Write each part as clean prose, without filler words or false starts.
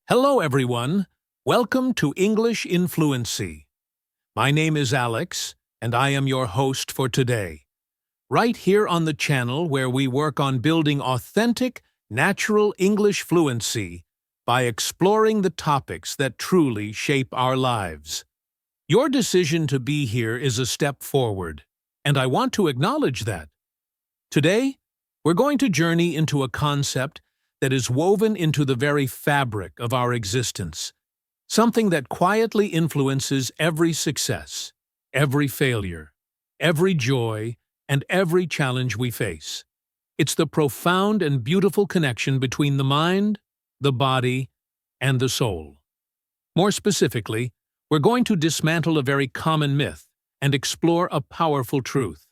Hello, everyone. Welcome to English in Fluency. My name is Alex, and I am your host for today. Right here on the channel where we work on building authentic, natural English fluency by exploring the topics that truly shape our lives. Your decision to be here is a step forward, and I want to acknowledge that. Today, we're going to journey into a concept that is woven into the very fabric of our existence, something that quietly influences every success, every failure, every joy, and every challenge we face. It's the profound and beautiful connection between the mind, the body, and the soul. More specifically, we're going to dismantle a very common myth and explore a powerful truth.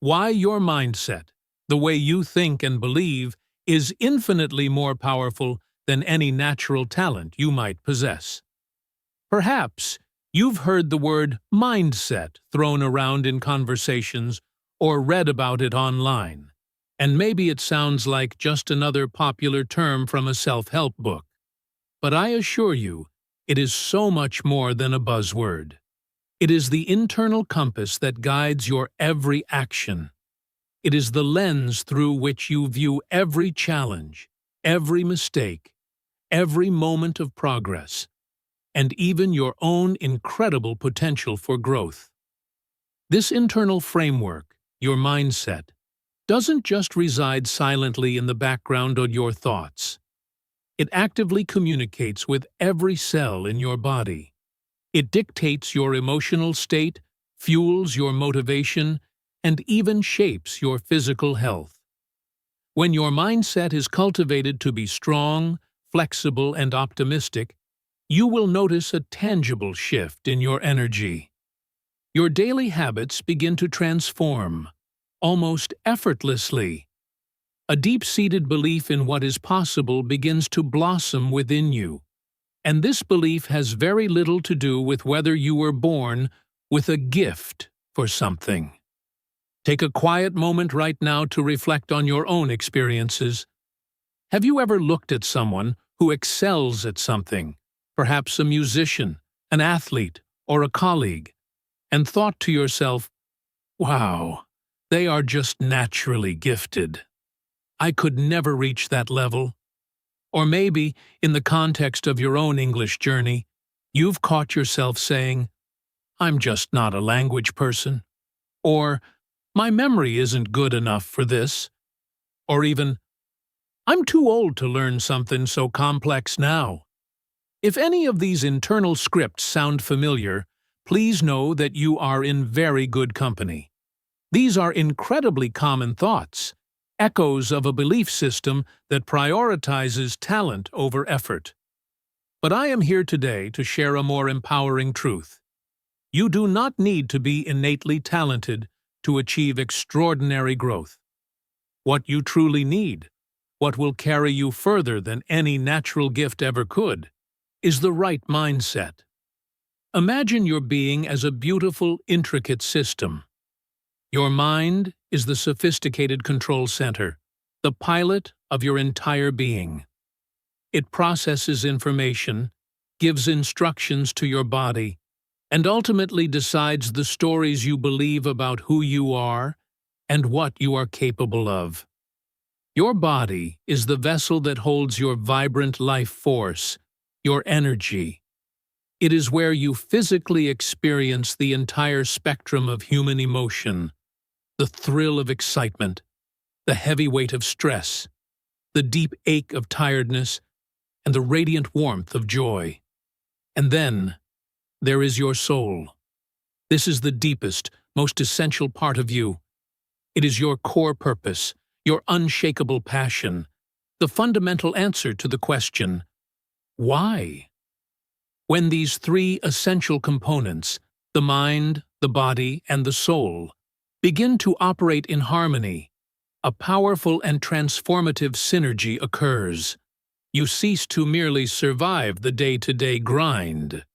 Why your mindset, the way you think and believe, is infinitely more powerful than any natural talent you might possess. Perhaps you've heard the word mindset thrown around in conversations or read about it online, and maybe it sounds like just another popular term from a self-help book. But I assure you, it is so much more than a buzzword. It is the internal compass that guides your every action. It is the lens through which you view every challenge, every mistake, every moment of progress, and even your own incredible potential for growth. This internal framework, your mindset, doesn't just reside silently in the background of your thoughts. It actively communicates with every cell in your body. It dictates your emotional state, fuels your motivation, and even shapes your physical health. When your mindset is cultivated to be strong, flexible, and optimistic, you will notice a tangible shift in your energy. Your daily habits begin to transform, almost effortlessly. A deep-seated belief in what is possible begins to blossom within you, and this belief has very little to do with whether you were born with a gift for something. Take a quiet moment right now to reflect on your own experiences. Have you ever looked at someone who excels at something, perhaps a musician, an athlete, or a colleague, and thought to yourself, "Wow, they are just naturally gifted. I could never reach that level." Or maybe, in the context of your own English journey, you've caught yourself saying, "I'm just not a language person," or "My memory isn't good enough for this," or even, "I'm too old to learn something so complex now." If any of these internal scripts sound familiar, please know that you are in very good company. These are incredibly common thoughts, echoes of a belief system that prioritizes talent over effort. But I am here today to share a more empowering truth. You do not need to be innately talented to achieve extraordinary growth. What you truly need, what will carry you further than any natural gift ever could, is the right mindset. Imagine your being as a beautiful, intricate system. Your mind is the sophisticated control center, the pilot of your entire being. It processes information, gives instructions to your body, and ultimately decides the stories you believe about who you are and what you are capable of. Your body is the vessel that holds your vibrant life force, your energy. It is where you physically experience the entire spectrum of human emotion, the thrill of excitement, the heavy weight of stress, the deep ache of tiredness, and the radiant warmth of joy. And then, there is your soul. This is the deepest, most essential part of you. It is your core purpose, your unshakable passion, the fundamental answer to the question, why? When these three essential components, the mind, the body, and the soul, begin to operate in harmony, a powerful and transformative synergy occurs. You cease to merely survive the day-to-day grind.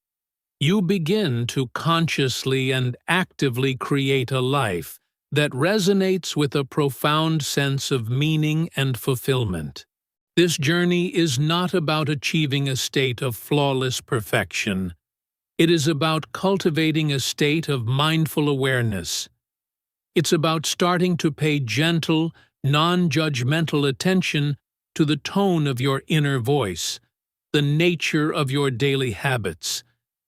You begin to consciously and actively create a life that resonates with a profound sense of meaning and fulfillment. This journey is not about achieving a state of flawless perfection. It is about cultivating a state of mindful awareness. It's about starting to pay gentle, non-judgmental attention to the tone of your inner voice, the nature of your daily habits,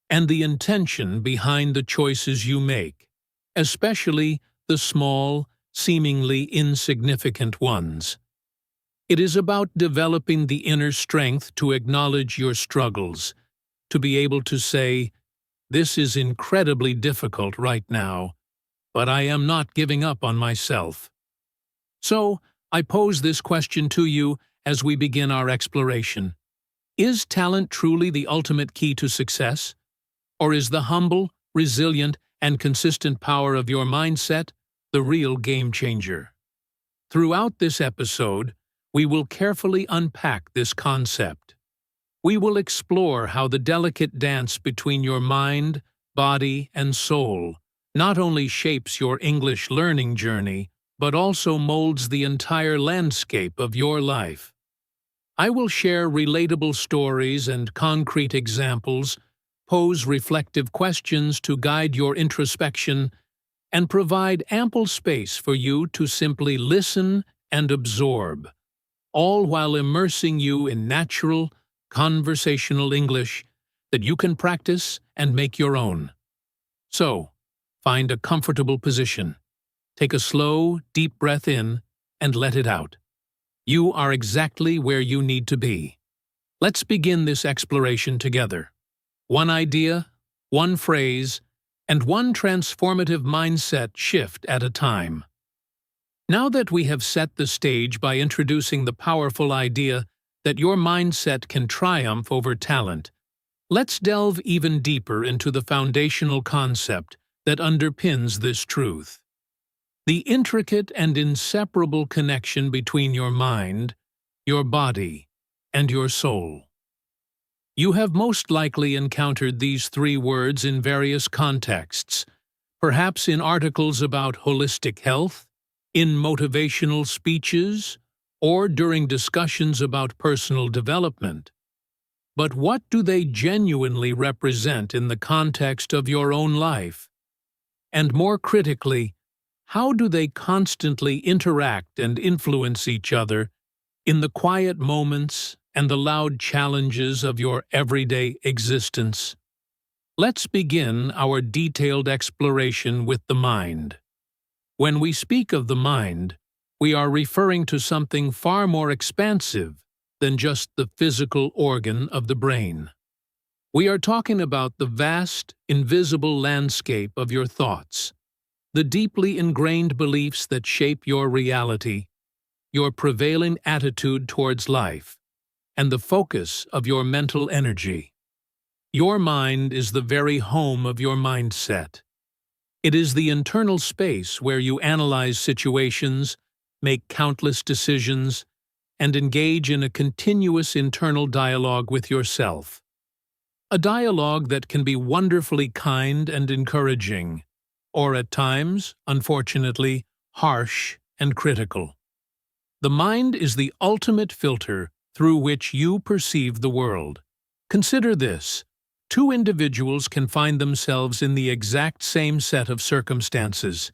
and the intention behind the choices you make, especially the small, seemingly insignificant ones. It is about developing the inner strength to acknowledge your struggles, to be able to say, "This is incredibly difficult right now, but I am not giving up on myself." So, I pose this question to you as we begin our exploration. Is talent truly the ultimate key to success? Or is the humble, resilient, and consistent power of your mindset the real game changer? Throughout this episode, we will carefully unpack this concept. We will explore how the delicate dance between your mind, body, and soul not only shapes your English learning journey, but also molds the entire landscape of your life. I will share relatable stories and concrete examples, pose reflective questions to guide your introspection, and provide ample space for you to simply listen and absorb, all while immersing you in natural, conversational English that you can practice and make your own. So, find a comfortable position. Take a slow, deep breath in and let it out. You are exactly where you need to be. Let's begin this exploration together. One idea, one phrase, and one transformative mindset shift at a time. Now that we have set the stage by introducing the powerful idea that your mindset can triumph over talent, let's delve even deeper into the foundational concept that underpins this truth. The intricate and inseparable connection between your mind, your body, and your soul. You have most likely encountered these three words in various contexts, perhaps in articles about holistic health, in motivational speeches, or during discussions about personal development. But what do they genuinely represent in the context of your own life? And more critically, how do they constantly interact and influence each other in the quiet moments and the loud challenges of your everyday existence? Let's begin our detailed exploration with the mind. When we speak of the mind, we are referring to something far more expansive than just the physical organ of the brain. We are talking about the vast, invisible landscape of your thoughts, the deeply ingrained beliefs that shape your reality, your prevailing attitude towards life, and the focus of your mental energy. Your mind is the very home of your mindset. It is the internal space where you analyze situations, make countless decisions, and engage in a continuous internal dialogue with yourself. A dialogue that can be wonderfully kind and encouraging, or at times, unfortunately, harsh and critical. The mind is the ultimate filter through which you perceive the world. Consider this. Two individuals can find themselves in the exact same set of circumstances,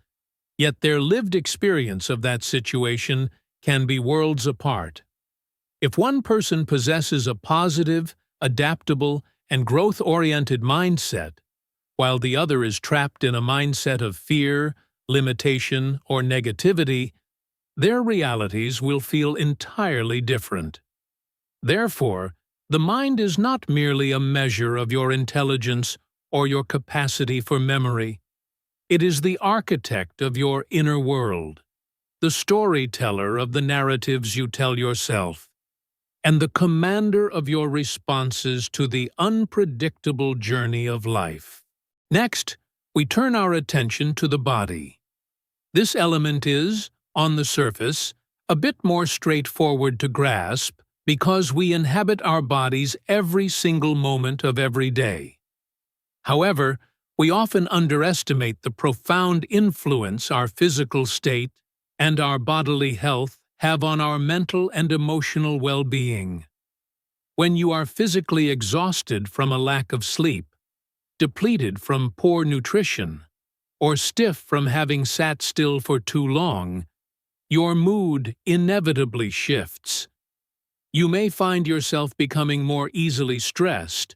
yet their lived experience of that situation can be worlds apart. If one person possesses a positive, adaptable, and growth-oriented mindset, while the other is trapped in a mindset of fear, limitation, or negativity, their realities will feel entirely different. Therefore, the mind is not merely a measure of your intelligence or your capacity for memory. It is the architect of your inner world, the storyteller of the narratives you tell yourself, and the commander of your responses to the unpredictable journey of life. Next, we turn our attention to the body. This element is, on the surface, a bit more straightforward to grasp because we inhabit our bodies every single moment of every day. However, we often underestimate the profound influence our physical state and our bodily health have on our mental and emotional well-being. When you are physically exhausted from a lack of sleep, depleted from poor nutrition, or stiff from having sat still for too long, your mood inevitably shifts. You may find yourself becoming more easily stressed,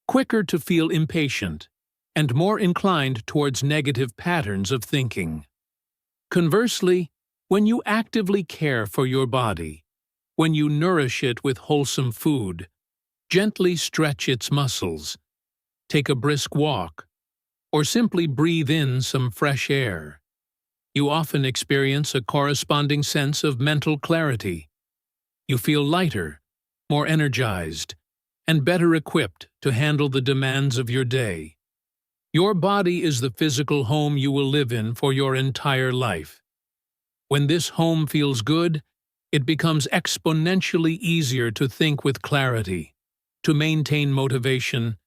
quicker to feel impatient, and more inclined towards negative patterns of thinking. Conversely, when you actively care for your body, when you nourish it with wholesome food, gently stretch its muscles, take a brisk walk, or simply breathe in some fresh air, you often experience a corresponding sense of mental clarity. You feel lighter, more energized, and better equipped to handle the demands of your day. Your body is the physical home you will live in for your entire life. When this home feels good, it becomes exponentially easier to think with clarity, to maintain motivation,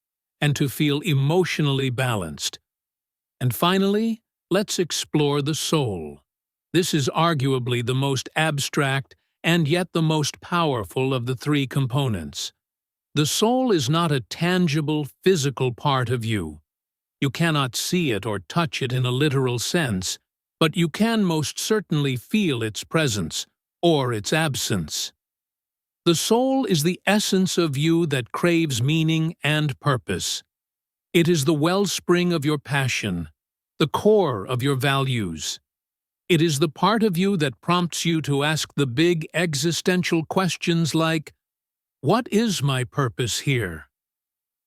and to feel emotionally balanced. And finally, let's explore the soul. This is arguably the most abstract and yet the most powerful of the three components. The soul is not a tangible, physical part of you. You cannot see it or touch it in a literal sense, but you can most certainly feel its presence or its absence. The soul is the essence of you that craves meaning and purpose. It is the wellspring of your passion, the core of your values. It is the part of you that prompts you to ask the big existential questions like, "What is my purpose here?"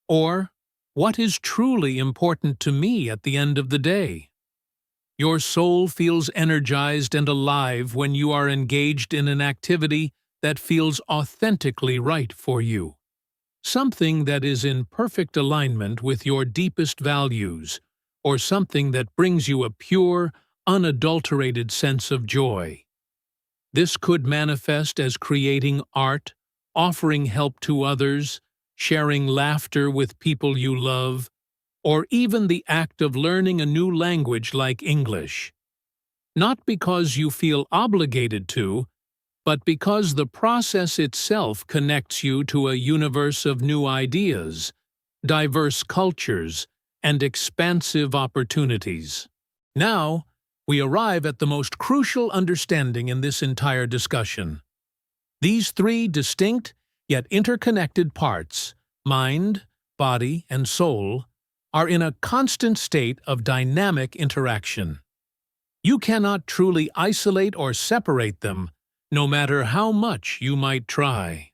Or, "What is truly important to me at the end of the day?" Your soul feels energized and alive when you are engaged in an activity that feels authentically right for you. Something that is in perfect alignment with your deepest values, or something that brings you a pure, unadulterated sense of joy. This could manifest as creating art, offering help to others, sharing laughter with people you love, or even the act of learning a new language like English. Not because you feel obligated to, but because the process itself connects you to a universe of new ideas, diverse cultures, and expansive opportunities. Now, we arrive at the most crucial understanding in this entire discussion. These three distinct yet interconnected parts, mind, body, and soul, are in a constant state of dynamic interaction. You cannot truly isolate or separate them, no matter how much you might try.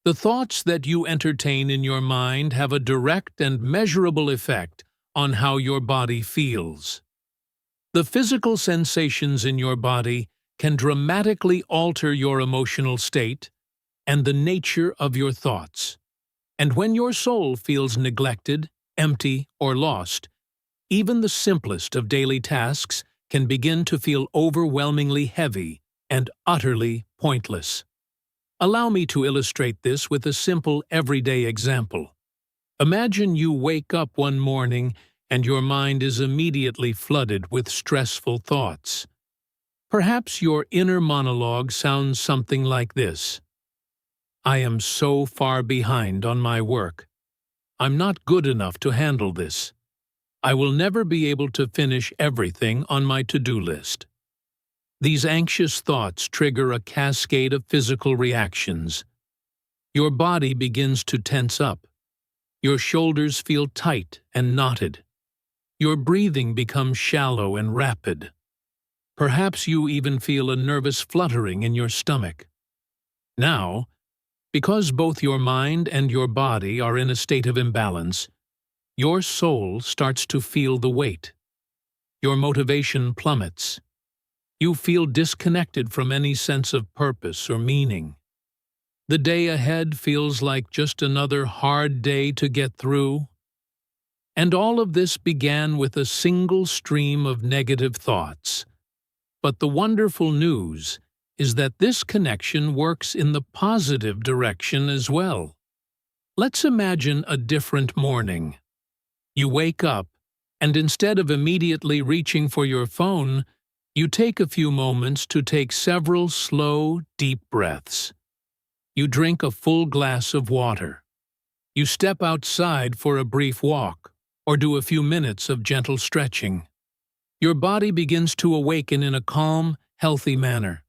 The thoughts that you entertain in your mind have a direct and measurable effect on how your body feels. The physical sensations in your body can dramatically alter your emotional state and the nature of your thoughts. And when your soul feels neglected, empty, or lost, even the simplest of daily tasks can begin to feel overwhelmingly heavy and utterly pointless. Allow me to illustrate this with a simple everyday example. Imagine you wake up one morning and your mind is immediately flooded with stressful thoughts. Perhaps your inner monologue sounds something like this: "I am so far behind on my work. I'm not good enough to handle this. I will never be able to finish everything on my to-do list." These anxious thoughts trigger a cascade of physical reactions. Your body begins to tense up. Your shoulders feel tight and knotted. Your breathing becomes shallow and rapid. Perhaps you even feel a nervous fluttering in your stomach. Now, because both your mind and your body are in a state of imbalance, your soul starts to feel the weight. Your motivation plummets. You feel disconnected from any sense of purpose or meaning. The day ahead feels like just another hard day to get through. And all of this began with a single stream of negative thoughts. But the wonderful news is that this connection works in the positive direction as well. Let's imagine a different morning. You wake up, and instead of immediately reaching for your phone, You take a few moments to take several slow, deep breaths. You drink a full glass of water. You step outside for a brief walk, or do a few minutes of gentle stretching. Your body begins to awaken in a calm, healthy manner.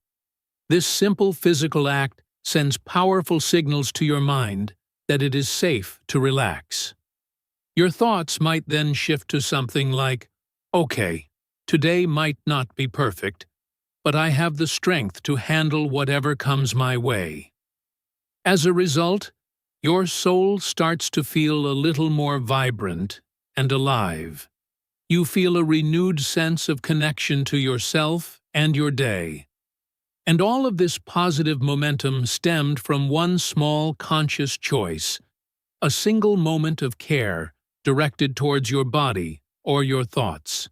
This simple physical act sends powerful signals to your mind that it is safe to relax. Your thoughts might then shift to something like, "Okay, today might not be perfect, but I have the strength to handle whatever comes my way." As a result, your soul starts to feel a little more vibrant and alive. You feel a renewed sense of connection to yourself and your day. And all of this positive momentum stemmed from one small conscious choice, a single moment of care directed towards your body or your thoughts.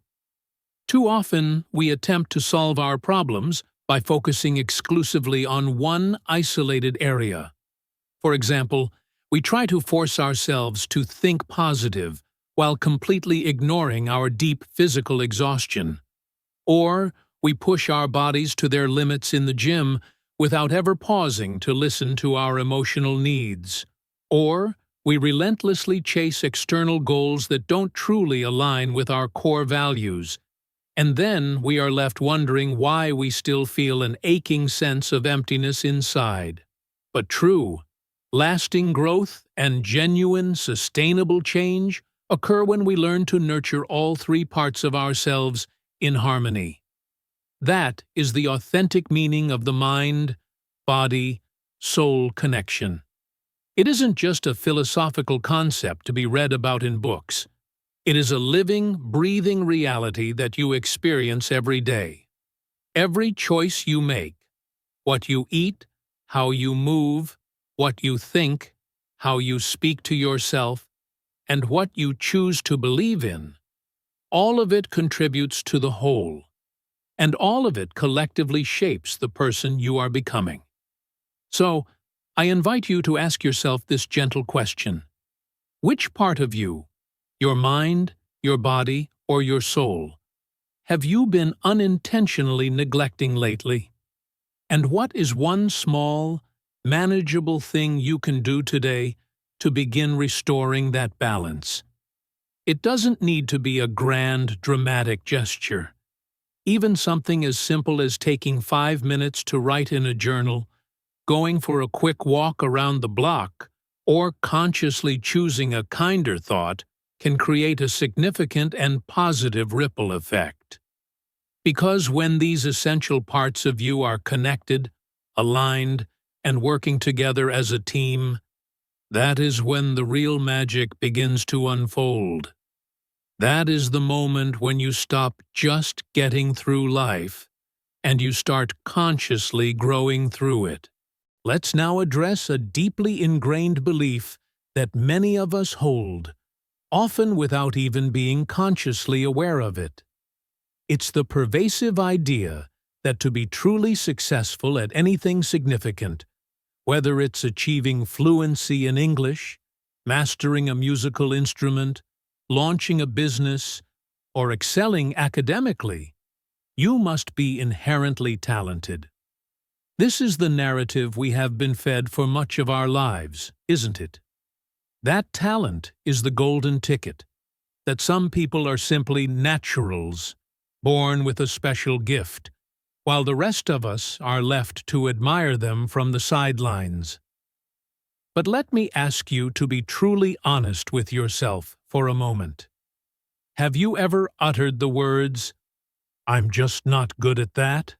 Too often, we attempt to solve our problems by focusing exclusively on one isolated area. For example, we try to force ourselves to think positive while completely ignoring our deep physical exhaustion. Or we push our bodies to their limits in the gym without ever pausing to listen to our emotional needs. Or we relentlessly chase external goals that don't truly align with our core values. And then we are left wondering why we still feel an aching sense of emptiness inside. But true, lasting growth and genuine, sustainable change occur when we learn to nurture all three parts of ourselves in harmony. That is the authentic meaning of the mind, body, soul connection. It isn't just a philosophical concept to be read about in books. It is a living, breathing reality that you experience every day. Every choice you make, what you eat, how you move, what you think, how you speak to yourself, and what you choose to believe in, all of it contributes to the whole. And all of it collectively shapes the person you are becoming. So, I invite you to ask yourself this gentle question. Which part of you, your mind, your body, or your soul, have you been unintentionally neglecting lately? And what is one small, manageable thing you can do today to begin restoring that balance? It doesn't need to be a grand, dramatic gesture. Even something as simple as taking 5 minutes to write in a journal, going for a quick walk around the block, or consciously choosing a kinder thought can create a significant and positive ripple effect. Because when these essential parts of you are connected, aligned, and working together as a team, that is when the real magic begins to unfold. That is the moment when you stop just getting through life and you start consciously growing through it. Let's now address a deeply ingrained belief that many of us hold, often without even being consciously aware of it. It's the pervasive idea that to be truly successful at anything significant, whether it's achieving fluency in English, mastering a musical instrument, launching a business, or excelling academically, you must be inherently talented. This is the narrative we have been fed for much of our lives, isn't it? That talent is the golden ticket, that some people are simply naturals, born with a special gift, while the rest of us are left to admire them from the sidelines. But let me ask you to be truly honest with yourself for a moment. Have you ever uttered the words, "I'm just not good at that"?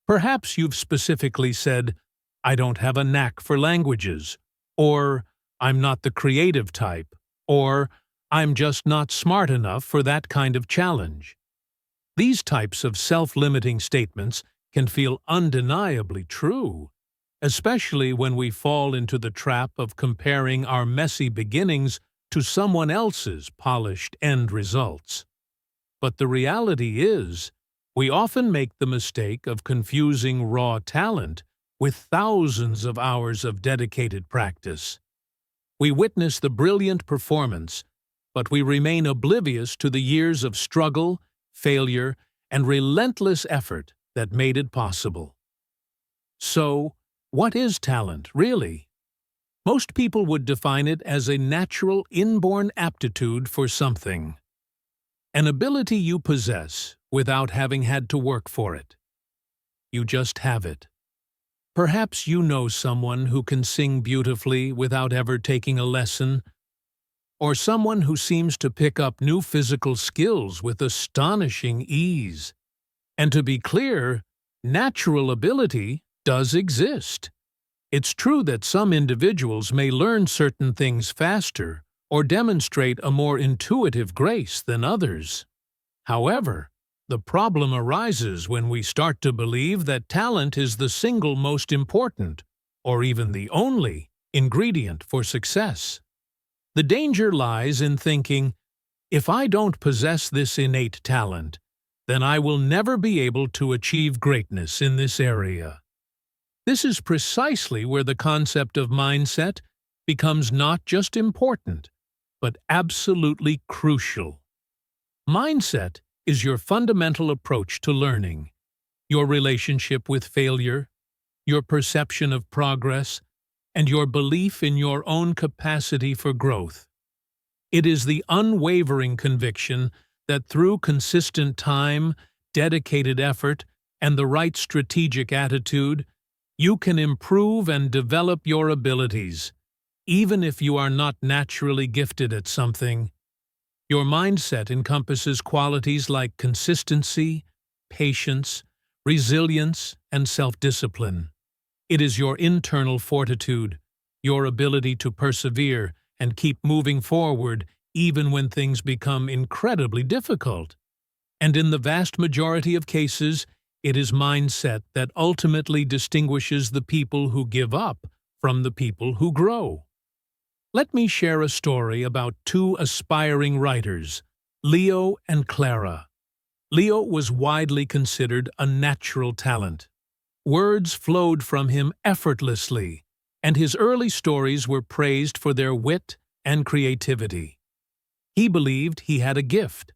Perhaps you've specifically said, "I don't have a knack for languages," or "I'm not the creative type," or "I'm just not smart enough for that kind of challenge." These types of self-limiting statements can feel undeniably true, especially when we fall into the trap of comparing our messy beginnings to someone else's polished end results. But the reality is, we often make the mistake of confusing raw talent with thousands of hours of dedicated practice. We witness the brilliant performance, but we remain oblivious to the years of struggle, failure, and relentless effort that made it possible. So, what is talent, really? Most people would define it as a natural, inborn aptitude for something. An ability you possess without having had to work for it. You just have it. Perhaps you know someone who can sing beautifully without ever taking a lesson, or someone who seems to pick up new physical skills with astonishing ease. And to be clear, natural ability does exist. It's true that some individuals may learn certain things faster or demonstrate a more intuitive grace than others. However, the problem arises when we start to believe that talent is the single most important, or even the only, ingredient for success. The danger lies in thinking, if I don't possess this innate talent, then I will never be able to achieve greatness in this area. This is precisely where the concept of mindset becomes not just important, but absolutely crucial. Mindset is your fundamental approach to learning, your relationship with failure, your perception of progress, and your belief in your own capacity for growth. It is the unwavering conviction that through consistent time, dedicated effort, and the right strategic attitude, you can improve and develop your abilities, even if you are not naturally gifted at something. Your mindset encompasses qualities like consistency, patience, resilience, and self-discipline. It is your internal fortitude, your ability to persevere and keep moving forward even when things become incredibly difficult. And in the vast majority of cases, it is mindset that ultimately distinguishes the people who give up from the people who grow. Let me share a story about two aspiring writers, Leo and Clara. Leo was widely considered a natural talent. Words flowed from him effortlessly, and his early stories were praised for their wit and creativity. He believed he had a gift.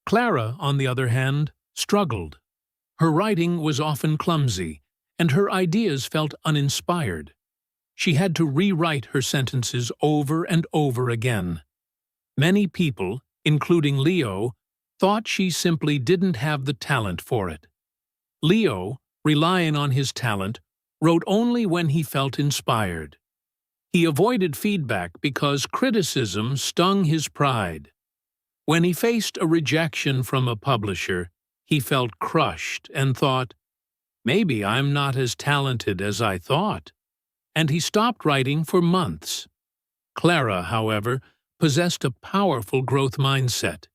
Clara, on the other hand, struggled. Her writing was often clumsy, and her ideas felt uninspired. She had to rewrite her sentences over and over again. Many people, including Leo, thought she simply didn't have the talent for it. Leo, relying on his talent, wrote only when he felt inspired. He avoided feedback because criticism stung his pride. When he faced a rejection from a publisher, he felt crushed and thought, "Maybe I'm not as talented as I thought." And he stopped writing for months. Clara, however, possessed a powerful growth mindset.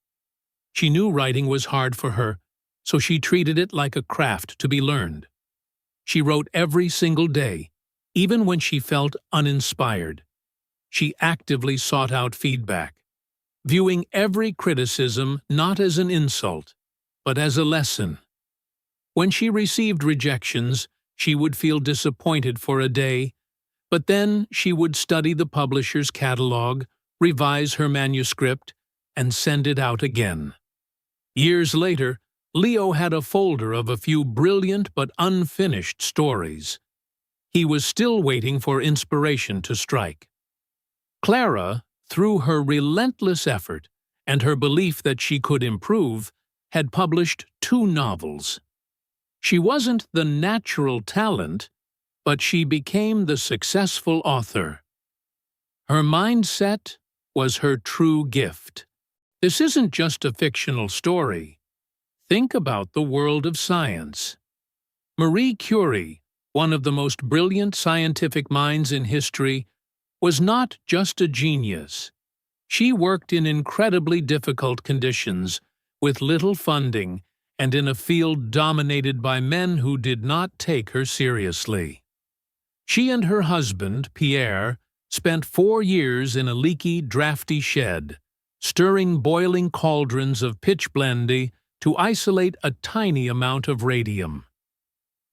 She knew writing was hard for her, so she treated it like a craft to be learned. She wrote every single day, even when she felt uninspired. She actively sought out feedback, viewing every criticism not as an insult, but as a lesson. When she received rejections, she would feel disappointed for a day, but then she would study the publisher's catalog, revise her manuscript, and send it out again. Years later, Leo had a folder of a few brilliant but unfinished stories. He was still waiting for inspiration to strike. Clara, through her relentless effort and her belief that she could improve, had published 2 novels. She wasn't the natural talent, but she became the successful author. Her mindset was her true gift. This isn't just a fictional story. Think about the world of science. Marie Curie, one of the most brilliant scientific minds in history, was not just a genius. She worked in incredibly difficult conditions, with little funding, and in a field dominated by men who did not take her seriously. She and her husband, Pierre, spent 4 years in a leaky, drafty shed, stirring boiling cauldrons of pitchblendy to isolate a tiny amount of radium.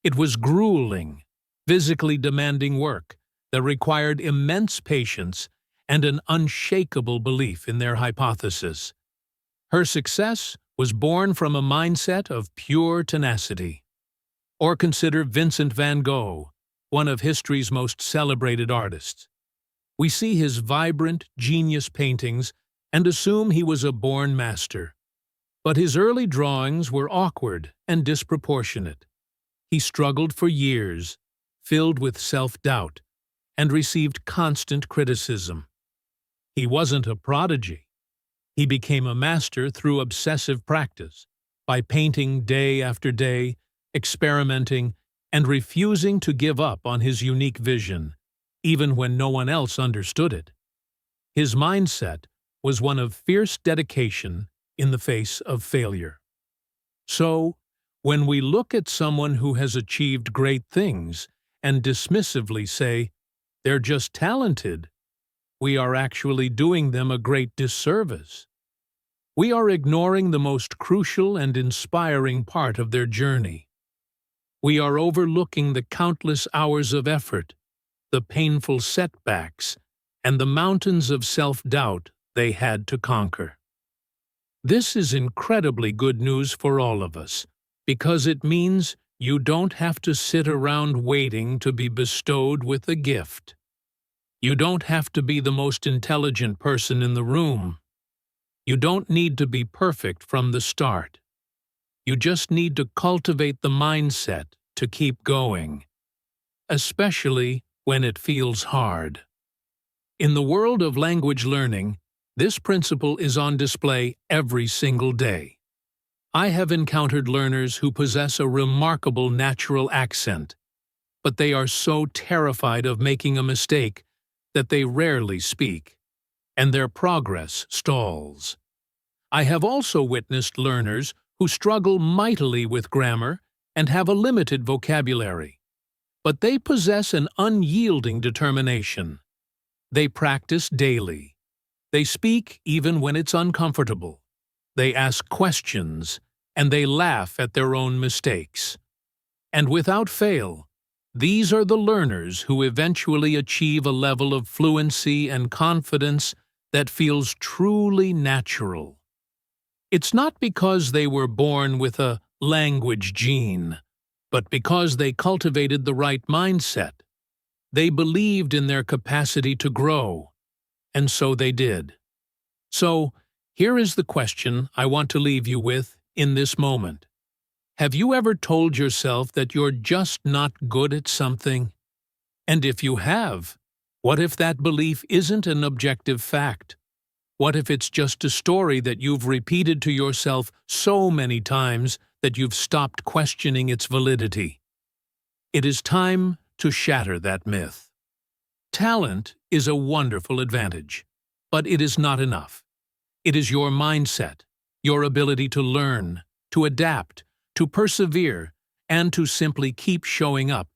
It was grueling, physically demanding work that required immense patience and an unshakable belief in their hypothesis. Her success was born from a mindset of pure tenacity. Or consider Vincent van Gogh, one of history's most celebrated artists. We see his vibrant, genius paintings and assume he was a born master. But his early drawings were awkward and disproportionate. He struggled for years, filled with self-doubt, and received constant criticism. He wasn't a prodigy. He became a master through obsessive practice, by painting day after day, experimenting, and refusing to give up on his unique vision, even when no one else understood it. His mindset was one of fierce dedication in the face of failure. So, when we look at someone who has achieved great things and dismissively say, "They're just talented," we are actually doing them a great disservice. We are ignoring the most crucial and inspiring part of their journey. We are overlooking the countless hours of effort, the painful setbacks, and the mountains of self-doubt they had to conquer. This is incredibly good news for all of us, because it means you don't have to sit around waiting to be bestowed with a gift. You don't have to be the most intelligent person in the room. You don't need to be perfect from the start. You just need to cultivate the mindset to keep going, especially when it feels hard. In the world of language learning, this principle is on display every single day. I have encountered learners who possess a remarkable natural accent, but they are so terrified of making a mistake that they rarely speak, and their progress stalls. I have also witnessed learners who struggle mightily with grammar and have a limited vocabulary, but they possess an unyielding determination. They practice daily. They speak even when it's uncomfortable. They ask questions, and they laugh at their own mistakes. And without fail, these are the learners who eventually achieve a level of fluency and confidence that feels truly natural. It's not because they were born with a language gene, but because they cultivated the right mindset. They believed in their capacity to grow, and so they did. So, here is the question I want to leave you with in this moment. Have you ever told yourself that you're just not good at something? And if you have, what if that belief isn't an objective fact? What if it's just a story that you've repeated to yourself so many times that you've stopped questioning its validity? It is time to shatter that myth. Talent is a wonderful advantage, but it is not enough. It is your mindset, your ability to learn, to adapt, to persevere, and to simply keep showing up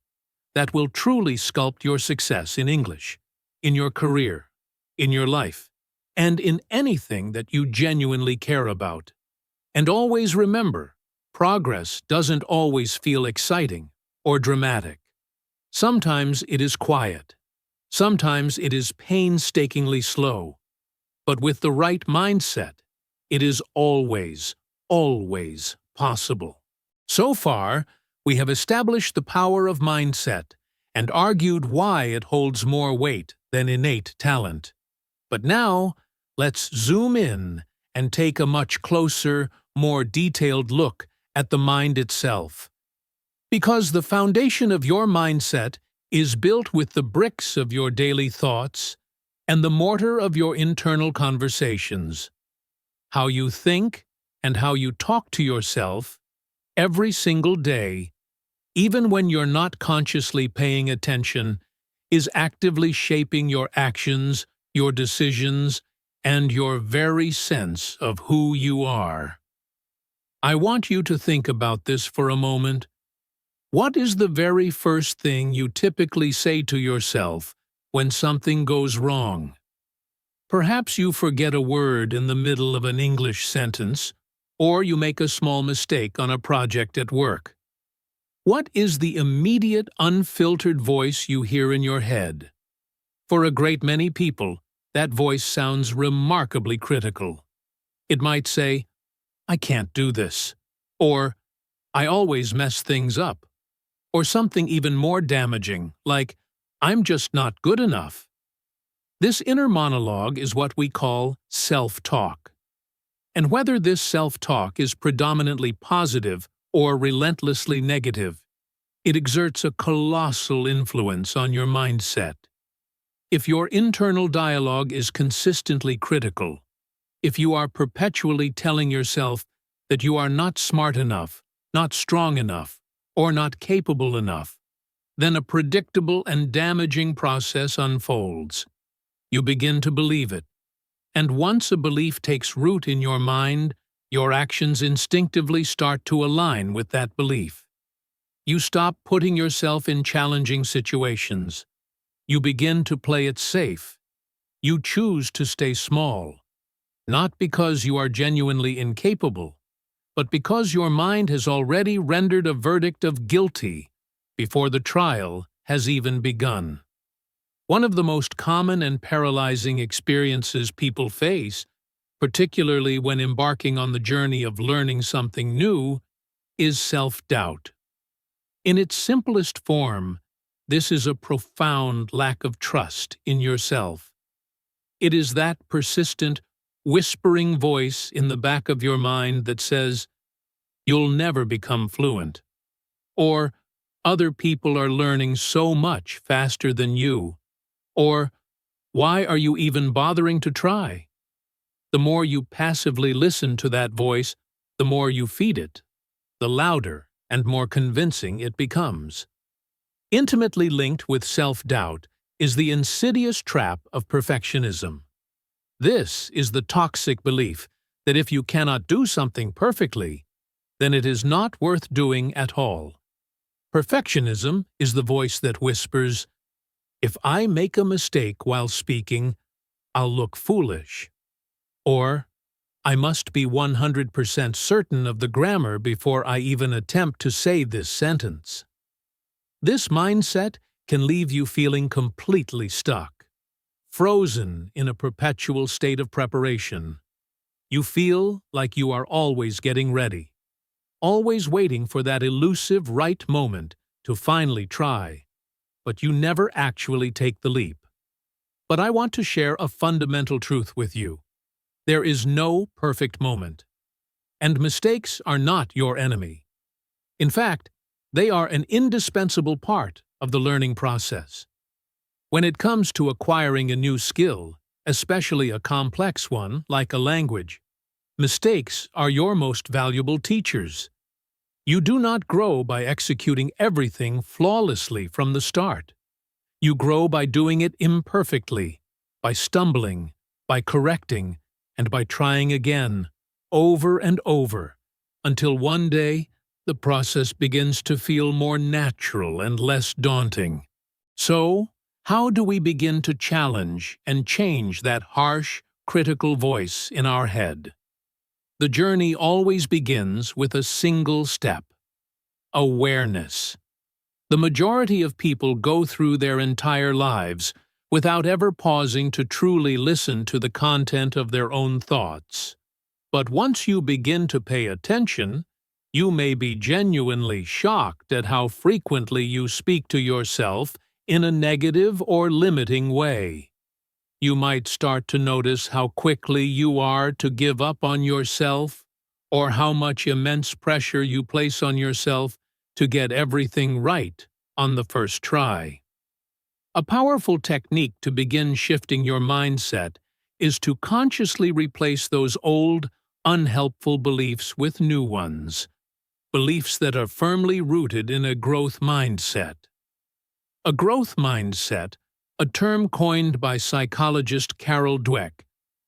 that will truly sculpt your success in English, in your career, in your life, and in anything that you genuinely care about. And always remember, progress doesn't always feel exciting or dramatic. Sometimes it is quiet. Sometimes it is painstakingly slow. But with the right mindset, it is always, always possible. So far, we have established the power of mindset and argued why it holds more weight than innate talent. But now, let's zoom in and take a much closer, more detailed look at the mind itself. Because the foundation of your mindset is built with the bricks of your daily thoughts and the mortar of your internal conversations. How you think and how you talk to yourself every single day, even when you're not consciously paying attention, is actively shaping your actions, your decisions, and your very sense of who you are. I want you to think about this for a moment. What is the very first thing you typically say to yourself when something goes wrong? Perhaps you forget a word in the middle of an English sentence, or you make a small mistake on a project at work. What is the immediate, unfiltered voice you hear in your head? For a great many people, that voice sounds remarkably critical. It might say, I can't do this, or I always mess things up, or something even more damaging, like I'm just not good enough. This inner monologue is what we call self-talk. And whether this self-talk is predominantly positive or relentlessly negative, it exerts a colossal influence on your mindset. If your internal dialogue is consistently critical, if you are perpetually telling yourself that you are not smart enough, not strong enough, or not capable enough, then a predictable and damaging process unfolds. You begin to believe it. And once a belief takes root in your mind, your actions instinctively start to align with that belief. You stop putting yourself in challenging situations. You begin to play it safe. You choose to stay small, not because you are genuinely incapable, but because your mind has already rendered a verdict of guilty before the trial has even begun. One of the most common and paralyzing experiences people face, particularly when embarking on the journey of learning something new, is self-doubt. In its simplest form, this is a profound lack of trust in yourself. It is that persistent, whispering voice in the back of your mind that says, "You'll never become fluent," or "Other people are learning so much faster than you," or "Why are you even bothering to try?" The more you passively listen to that voice, the more you feed it, the louder and more convincing it becomes. Intimately linked with self-doubt is the insidious trap of perfectionism. This is the toxic belief that if you cannot do something perfectly, then it is not worth doing at all. Perfectionism is the voice that whispers, "If I make a mistake while speaking, I'll look foolish." Or, "I must be 100% certain of the grammar before I even attempt to say this sentence." This mindset can leave you feeling completely stuck, frozen in a perpetual state of preparation. You feel like you are always getting ready, always waiting for that elusive right moment to finally try, but you never actually take the leap. But I want to share a fundamental truth with you. There is no perfect moment, and mistakes are not your enemy. In fact, they are an indispensable part of the learning process. When it comes to acquiring a new skill, especially a complex one like a language, mistakes are your most valuable teachers. You do not grow by executing everything flawlessly from the start. You grow by doing it imperfectly, by stumbling, by correcting, and by trying again, over and over, until one day the process begins to feel more natural and less daunting. So, how do we begin to challenge and change that harsh, critical voice in our head? The journey always begins with a single step: awareness. The majority of people go through their entire lives without ever pausing to truly listen to the content of their own thoughts. But once you begin to pay attention, you may be genuinely shocked at how frequently you speak to yourself in a negative or limiting way. You might start to notice how quickly you are to give up on yourself, or how much immense pressure you place on yourself to get everything right on the first try. A powerful technique to begin shifting your mindset is to consciously replace those old, unhelpful beliefs with new ones, beliefs that are firmly rooted in a growth mindset. A growth mindset, a term coined by psychologist Carol Dweck,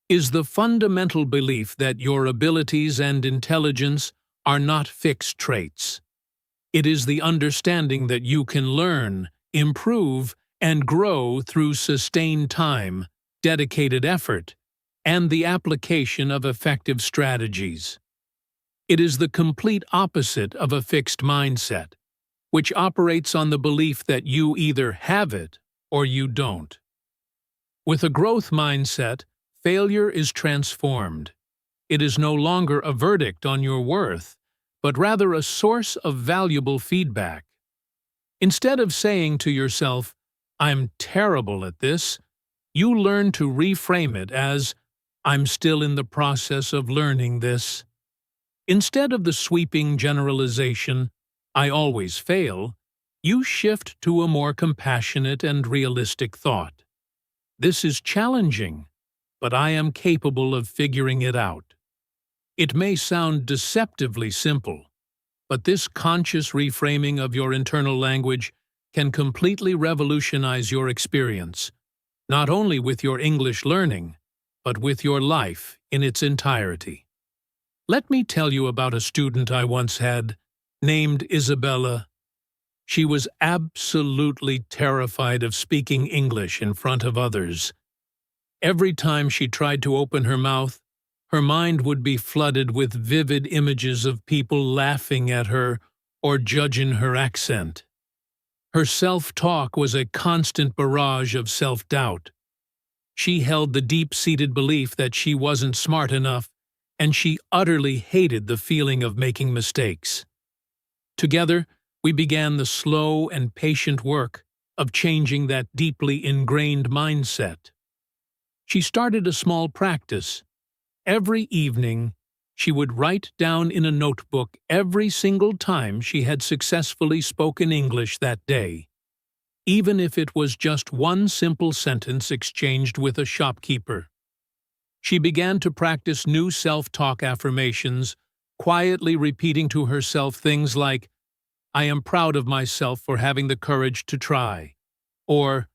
is the fundamental belief that your abilities and intelligence are not fixed traits. It is the understanding that you can learn, improve, and grow through sustained time, dedicated effort, and the application of effective strategies. It is the complete opposite of a fixed mindset, which operates on the belief that you either have it or you don't. With a growth mindset, failure is transformed. It is no longer a verdict on your worth, but rather a source of valuable feedback. Instead of saying to yourself, "I'm terrible at this," you learn to reframe it as, "I'm still in the process of learning this." Instead of the sweeping generalization, "I always fail," you shift to a more compassionate and realistic thought. "This is challenging, but I am capable of figuring it out." It may sound deceptively simple, but this conscious reframing of your internal language can completely revolutionize your experience, not only with your English learning, but with your life in its entirety. Let me tell you about a student I once had, named Isabella. She was absolutely terrified of speaking English in front of others. Every time she tried to open her mouth, her mind would be flooded with vivid images of people laughing at her or judging her accent. Her self-talk was a constant barrage of self-doubt. She held the deep-seated belief that she wasn't smart enough, and she utterly hated the feeling of making mistakes. Together, we began the slow and patient work of changing that deeply ingrained mindset. She started a small practice. Every evening, she would write down in a notebook every single time she had successfully spoken English that day, even if it was just one simple sentence exchanged with a shopkeeper. She began to practice new self-talk affirmations, quietly repeating to herself things like, "I am proud of myself for having the courage to try," or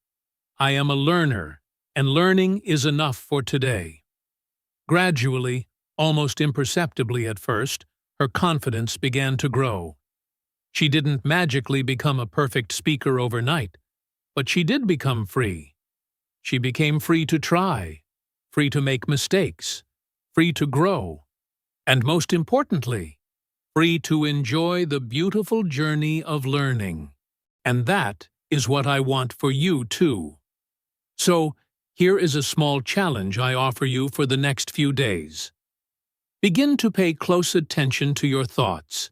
"I am a learner, and learning is enough for today." Gradually, almost imperceptibly at first, her confidence began to grow. She didn't magically become a perfect speaker overnight, but she did become free. She became free to try, free to make mistakes, free to grow, and most importantly, free to enjoy the beautiful journey of learning. And that is what I want for you too. So, here is a small challenge I offer you for the next few days. Begin to pay close attention to your thoughts,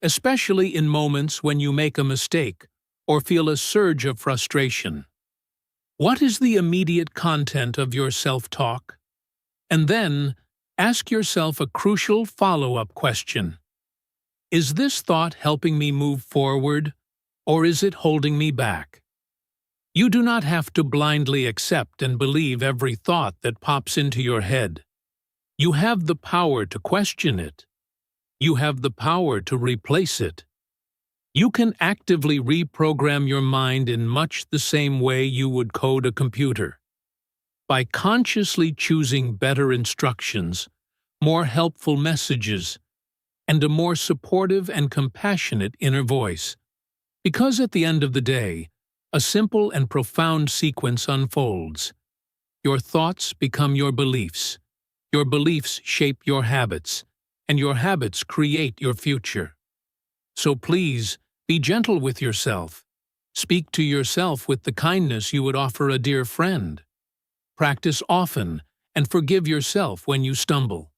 especially in moments when you make a mistake or feel a surge of frustration. What is the immediate content of your self-talk? And then, ask yourself a crucial follow-up question. Is this thought helping me move forward, or is it holding me back? You do not have to blindly accept and believe every thought that pops into your head. You have the power to question it. You have the power to replace it. You can actively reprogram your mind in much the same way you would code a computer. By consciously choosing better instructions, more helpful messages, and a more supportive and compassionate inner voice. Because at the end of the day, a simple and profound sequence unfolds. Your thoughts become your beliefs shape your habits, and your habits create your future. So please, be gentle with yourself. Speak to yourself with the kindness you would offer a dear friend. Practice often, and forgive yourself when you stumble.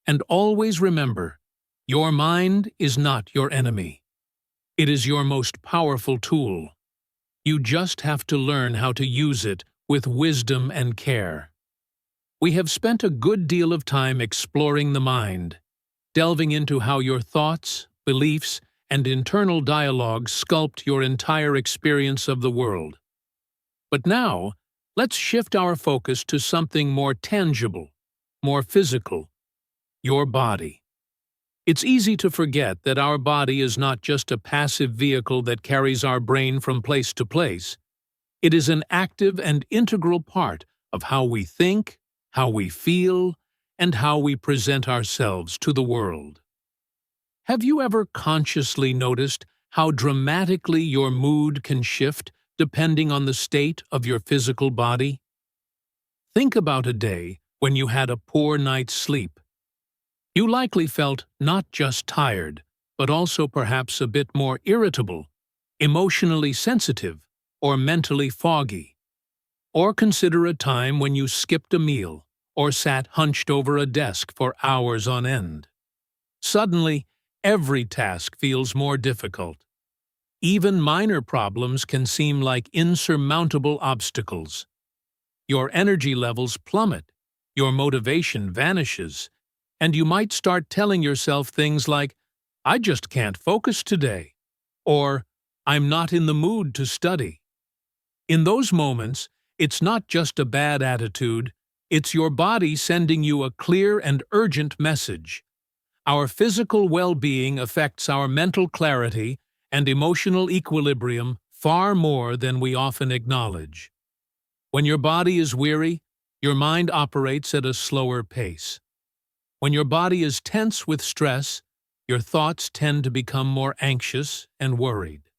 And always remember, your mind is not your enemy. It is your most powerful tool. You just have to learn how to use it with wisdom and care. We have spent a good deal of time exploring the mind, delving into how your thoughts, beliefs, and internal dialogue sculpt your entire experience of the world. But now, let's shift our focus to something more tangible, more physical: your body. It's easy to forget that our body is not just a passive vehicle that carries our brain from place to place. It is an active and integral part of how we think, how we feel, and how we present ourselves to the world. Have you ever consciously noticed how dramatically your mood can shift depending on the state of your physical body? Think about a day when you had a poor night's sleep. You likely felt not just tired, but also perhaps a bit more irritable, emotionally sensitive, or mentally foggy. Or consider a time when you skipped a meal or sat hunched over a desk for hours on end. Suddenly, every task feels more difficult. Even minor problems can seem like insurmountable obstacles. Your energy levels plummet, your motivation vanishes, and you might start telling yourself things like, "I just can't focus today," or "I'm not in the mood to study." In those moments, it's not just a bad attitude, it's your body sending you a clear and urgent message. Our physical well-being affects our mental clarity and emotional equilibrium far more than we often acknowledge. When your body is weary, your mind operates at a slower pace. When your body is tense with stress, your thoughts tend to become more anxious and worried.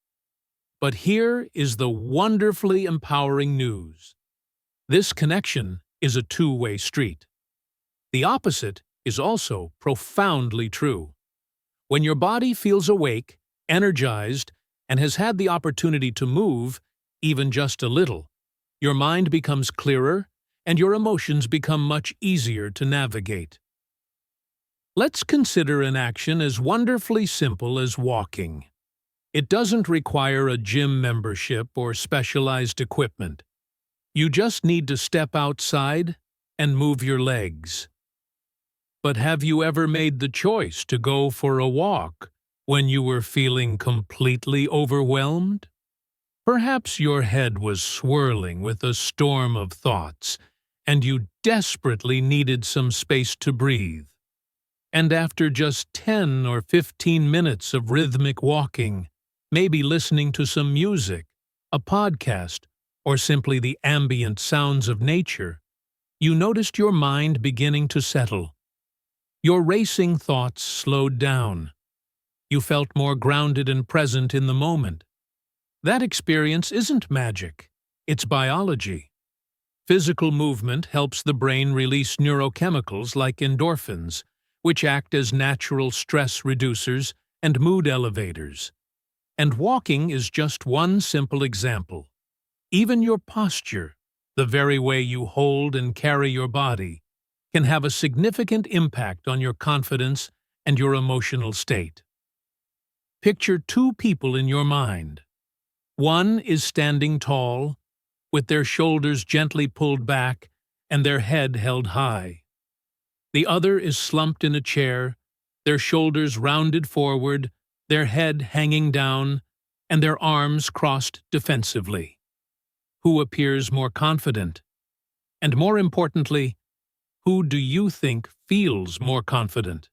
But here is the wonderfully empowering news. This connection is a two-way street. The opposite is also profoundly true. When your body feels awake, energized, and has had the opportunity to move, even just a little, your mind becomes clearer and your emotions become much easier to navigate. Let's consider an action as wonderfully simple as walking. It doesn't require a gym membership or specialized equipment. You just need to step outside and move your legs. But have you ever made the choice to go for a walk when you were feeling completely overwhelmed? Perhaps your head was swirling with a storm of thoughts, and you desperately needed some space to breathe. And after just 10 or 15 minutes of rhythmic walking, maybe listening to some music, a podcast, or simply the ambient sounds of nature, you noticed your mind beginning to settle. Your racing thoughts slowed down. You felt more grounded and present in the moment. That experience isn't magic, it's biology. Physical movement helps the brain release neurochemicals like endorphins, which act as natural stress reducers and mood elevators. And walking is just one simple example. Even your posture, the very way you hold and carry your body, can have a significant impact on your confidence and your emotional state. Picture two people in your mind. One is standing tall, with their shoulders gently pulled back and their head held high. The other is slumped in a chair, their shoulders rounded forward, their head hanging down, and their arms crossed defensively. Who appears more confident? And more importantly, who do you think feels more confident?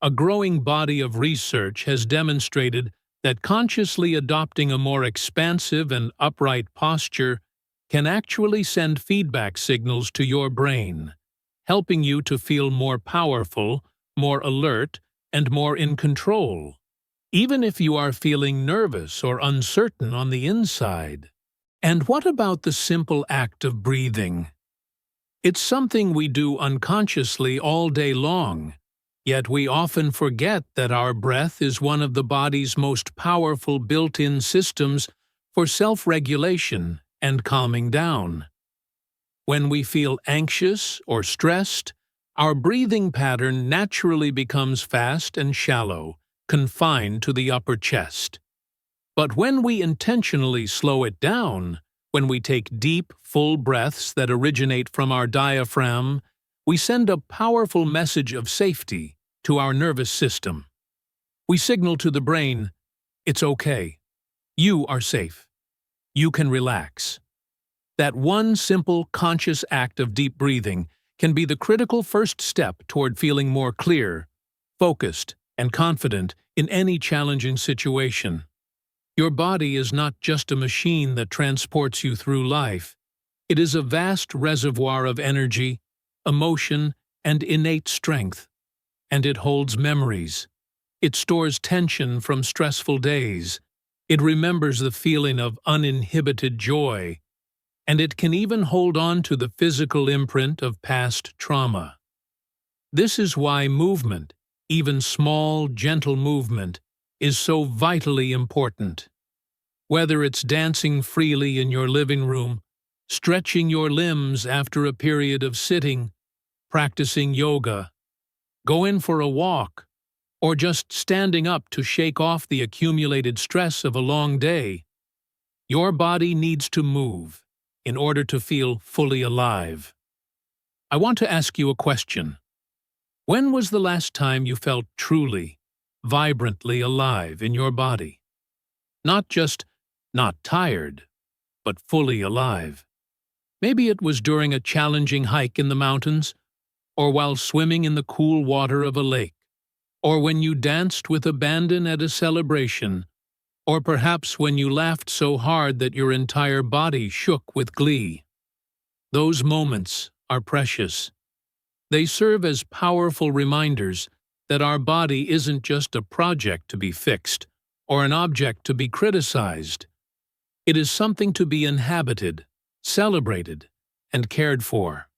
A growing body of research has demonstrated that consciously adopting a more expansive and upright posture can actually send feedback signals to your brain, helping you to feel more powerful, more alert, and more in control, even if you are feeling nervous or uncertain on the inside. And what about the simple act of breathing? It's something we do unconsciously all day long, yet we often forget that our breath is one of the body's most powerful built-in systems for self-regulation and calming down. When we feel anxious or stressed, our breathing pattern naturally becomes fast and shallow, confined to the upper chest. But when we intentionally slow it down, when we take deep, full breaths that originate from our diaphragm, we send a powerful message of safety to our nervous system. We signal to the brain, "It's okay. You are safe. You can relax." That one simple, conscious act of deep breathing can be the critical first step toward feeling more clear, focused, and confident in any challenging situation. Your body is not just a machine that transports you through life. It is a vast reservoir of energy, emotion, and innate strength. And it holds memories. It stores tension from stressful days. It remembers the feeling of uninhibited joy. And it can even hold on to the physical imprint of past trauma. This is why movement, even small, gentle movement, is so vitally important. Whether it's dancing freely in your living room, stretching your limbs after a period of sitting, practicing yoga, going for a walk, or just standing up to shake off the accumulated stress of a long day, your body needs to move in order to feel fully alive. I want to ask you a question. When was the last time you felt truly, vibrantly alive in your body? Not just not tired, but fully alive. Maybe it was during a challenging hike in the mountains, or while swimming in the cool water of a lake, or when you danced with abandon at a celebration, or perhaps when you laughed so hard that your entire body shook with glee. Those moments are precious. They serve as powerful reminders that our body isn't just a project to be fixed or an object to be criticized. It is something to be inhabited, celebrated, and cared for.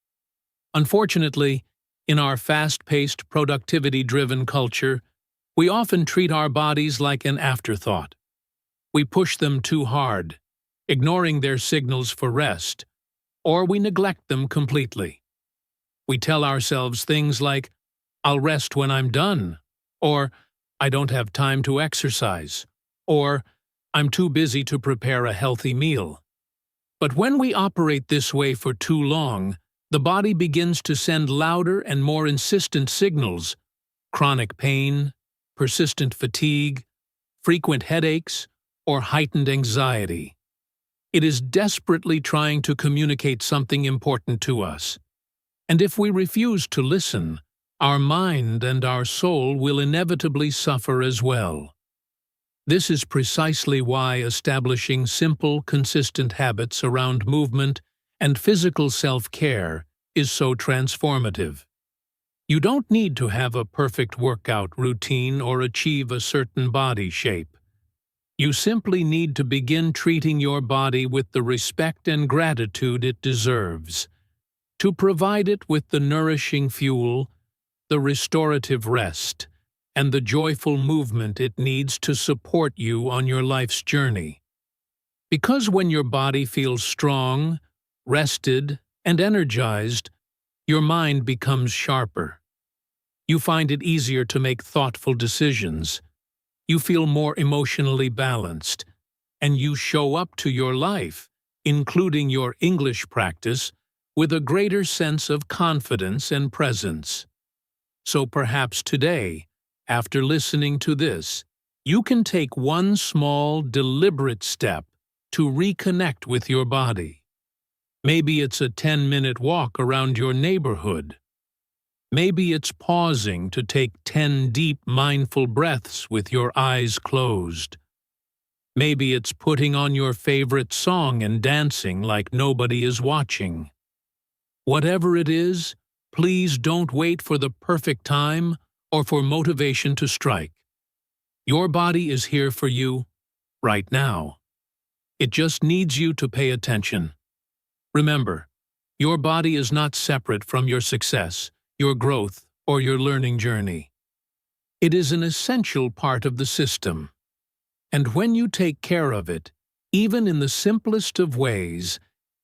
Unfortunately, in our fast-paced, productivity-driven culture, we often treat our bodies like an afterthought. We push them too hard, ignoring their signals for rest, or we neglect them completely. We tell ourselves things like, "I'll rest when I'm done," or "I don't have time to exercise," or "I'm too busy to prepare a healthy meal." But when we operate this way for too long, the body begins to send louder and more insistent signals: chronic pain, persistent fatigue, frequent headaches, or heightened anxiety. It is desperately trying to communicate something important to us. And if we refuse to listen, our mind and our soul will inevitably suffer as well. This is precisely why establishing simple, consistent habits around movement and physical self-care is so transformative. You don't need to have a perfect workout routine or achieve a certain body shape. You simply need to begin treating your body with the respect and gratitude it deserves, to provide it with the nourishing fuel, the restorative rest, and the joyful movement it needs to support you on your life's journey. Because when your body feels strong, rested, and energized, your mind becomes sharper. You find it easier to make thoughtful decisions. You feel more emotionally balanced, and you show up to your life, including your English practice, with a greater sense of confidence and presence. So perhaps today, after listening to this, you can take one small, deliberate step to reconnect with your body. Maybe it's a 10-minute walk around your neighborhood. Maybe it's pausing to take 10 deep, mindful breaths with your eyes closed. Maybe it's putting on your favorite song and dancing like nobody is watching. Whatever it is, please don't wait for the perfect time or for motivation to strike. Your body is here for you right now. It just needs you to pay attention. Remember, your body is not separate from your success, your growth, or your learning journey. It is an essential part of the system. And when you take care of it, even in the simplest of ways,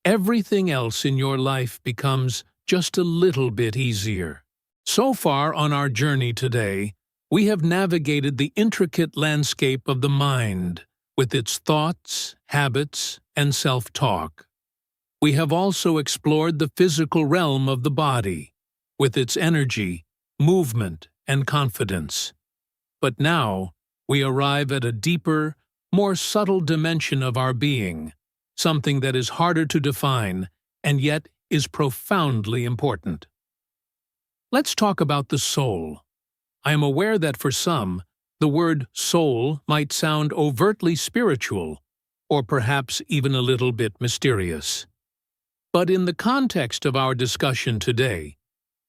everything else in your life becomes just a little bit easier. So far on our journey today, we have navigated the intricate landscape of the mind, with its thoughts, habits, and self-talk. We have also explored the physical realm of the body, with its energy, movement, and confidence. But now, we arrive at a deeper, more subtle dimension of our being, something that is harder to define, and yet is profoundly important. Let's talk about the soul. I am aware that for some, the word soul might sound overtly spiritual, or perhaps even a little bit mysterious. But in the context of our discussion today,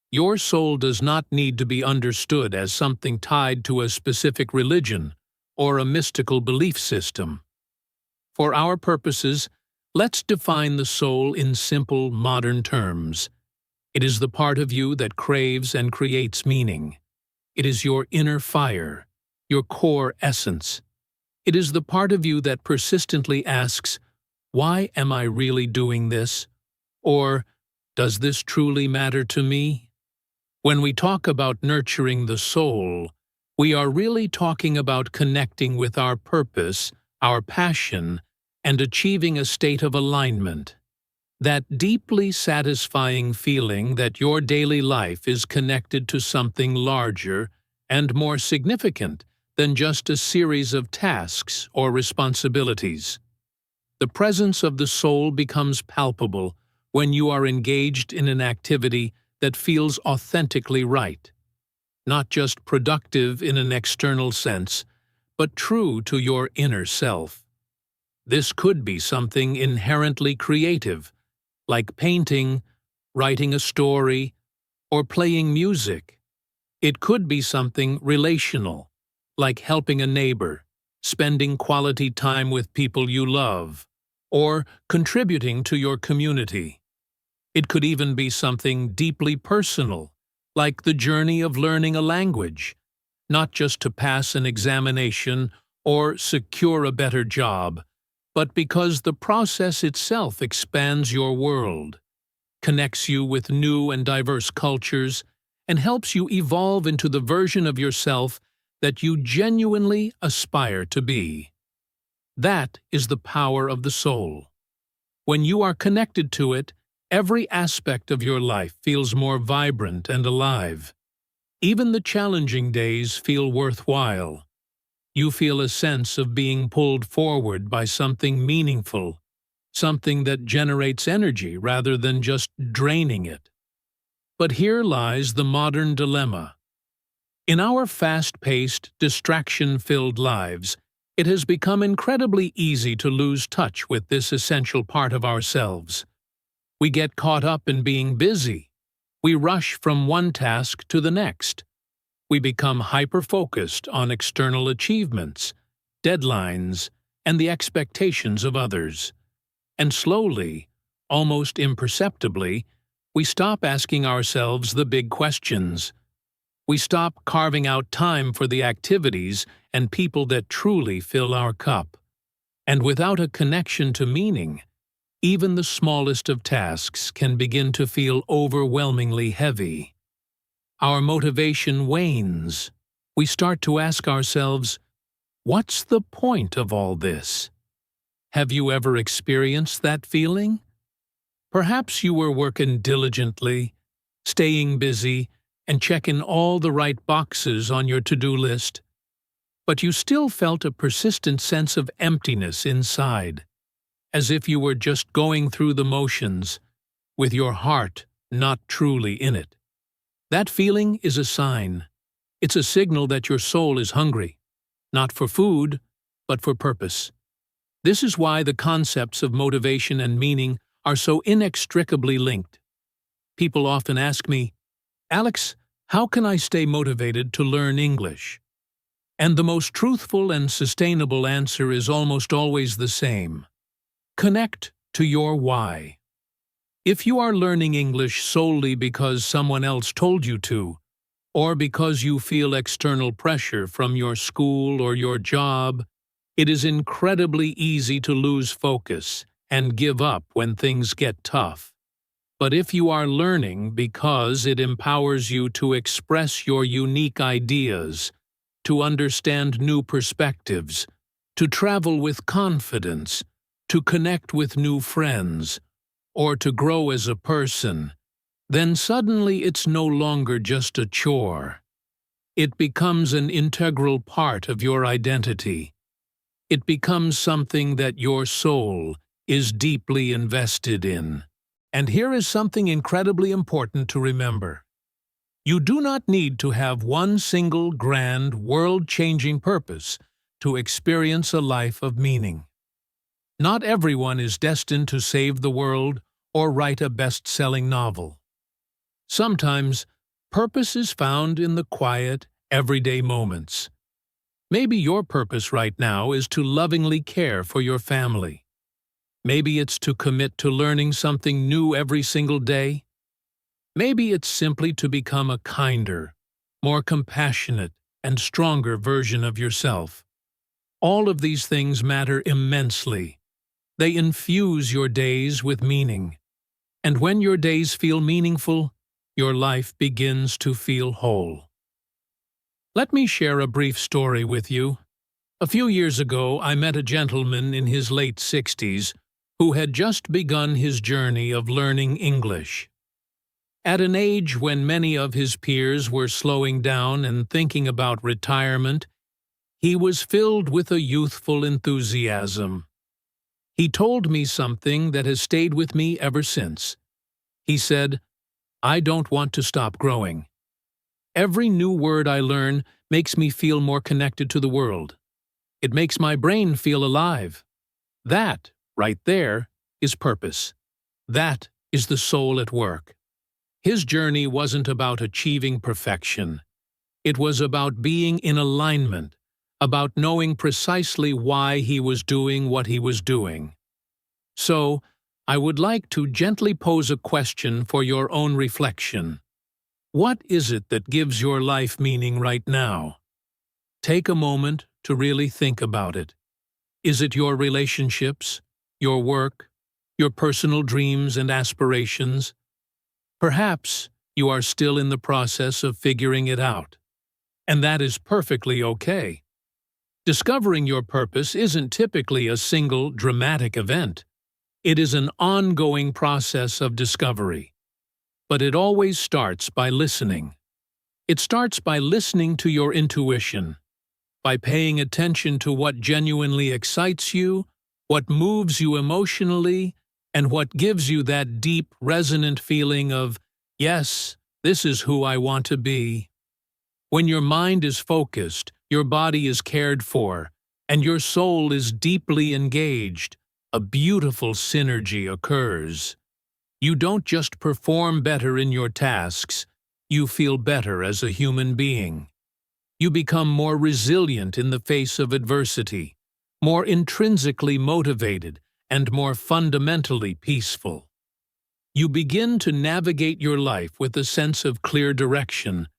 your soul does not need to be understood as something tied to a specific religion or a mystical belief system. For our purposes, let's define the soul in simple, modern terms. It is the part of you that craves and creates meaning. It is your inner fire, your core essence. It is the part of you that persistently asks, "Why am I really doing this?" Or, "Does this truly matter to me?" When we talk about nurturing the soul, we are really talking about connecting with our purpose, our passion, and achieving a state of alignment. That deeply satisfying feeling that your daily life is connected to something larger and more significant than just a series of tasks or responsibilities. The presence of the soul becomes palpable when you are engaged in an activity that feels authentically right, not just productive in an external sense, but true to your inner self. This could be something inherently creative, like painting, writing a story, or playing music. It could be something relational, like helping a neighbor, spending quality time with people you love, or contributing to your community. It could even be something deeply personal, like the journey of learning a language, not just to pass an examination or secure a better job, but because the process itself expands your world, connects you with new and diverse cultures, and helps you evolve into the version of yourself that you genuinely aspire to be. That is the power of the soul. When you are connected to it, every aspect of your life feels more vibrant and alive. Even the challenging days feel worthwhile. You feel a sense of being pulled forward by something meaningful, something that generates energy rather than just draining it. But here lies the modern dilemma. In our fast-paced, distraction-filled lives, it has become incredibly easy to lose touch with this essential part of ourselves. We get caught up in being busy. We rush from one task to the next. We become hyper-focused on external achievements, deadlines, and the expectations of others. And slowly, almost imperceptibly, we stop asking ourselves the big questions. We stop carving out time for the activities and people that truly fill our cup. And without a connection to meaning, even the smallest of tasks can begin to feel overwhelmingly heavy. Our motivation wanes. We start to ask ourselves, what's the point of all this? Have you ever experienced that feeling? Perhaps you were working diligently, staying busy, and checking all the right boxes on your to-do list, but you still felt a persistent sense of emptiness inside, as if you were just going through the motions, with your heart not truly in it. That feeling is a sign. It's a signal that your soul is hungry, not for food, but for purpose. This is why the concepts of motivation and meaning are so inextricably linked. People often ask me, "Alex, how can I stay motivated to learn English?" And the most truthful and sustainable answer is almost always the same. Connect to your why. If you are learning English solely because someone else told you to, or because you feel external pressure from your school or your job, it is incredibly easy to lose focus and give up when things get tough. But if you are learning because it empowers you to express your unique ideas, to understand new perspectives, to travel with confidence, to connect with new friends, or to grow as a person, then suddenly it's no longer just a chore. It becomes an integral part of your identity. It becomes something that your soul is deeply invested in. And here is something incredibly important to remember. You do not need to have one single grand, world-changing purpose to experience a life of meaning. Not everyone is destined to save the world or write a best-selling novel. Sometimes, purpose is found in the quiet, everyday moments. Maybe your purpose right now is to lovingly care for your family. Maybe it's to commit to learning something new every single day. Maybe it's simply to become a kinder, more compassionate, and stronger version of yourself. All of these things matter immensely. They infuse your days with meaning. And when your days feel meaningful, your life begins to feel whole. Let me share a brief story with you. A few years ago, I met a gentleman in his late 60s who had just begun his journey of learning English. At an age when many of his peers were slowing down and thinking about retirement, he was filled with a youthful enthusiasm. He told me something that has stayed with me ever since. He said, "I don't want to stop growing. Every new word I learn makes me feel more connected to the world. It makes my brain feel alive. That, right there, is purpose. That is the soul at work." His journey wasn't about achieving perfection. It was about being in alignment, about knowing precisely why he was doing what he was doing. So, I would like to gently pose a question for your own reflection. What is it that gives your life meaning right now? Take a moment to really think about it. Is it your relationships, your work, your personal dreams and aspirations? Perhaps you are still in the process of figuring it out, and that is perfectly okay. Discovering your purpose isn't typically a single dramatic event. It is an ongoing process of discovery. But it always starts by listening. It starts by listening to your intuition, by paying attention to what genuinely excites you, what moves you emotionally, and what gives you that deep, resonant feeling of, "Yes, this is who I want to be." When your mind is focused, your body is cared for, and your soul is deeply engaged, a beautiful synergy occurs. You don't just perform better in your tasks, you feel better as a human being. You become more resilient in the face of adversity, more intrinsically motivated, and more fundamentally peaceful. You begin to navigate your life with a sense of clear direction,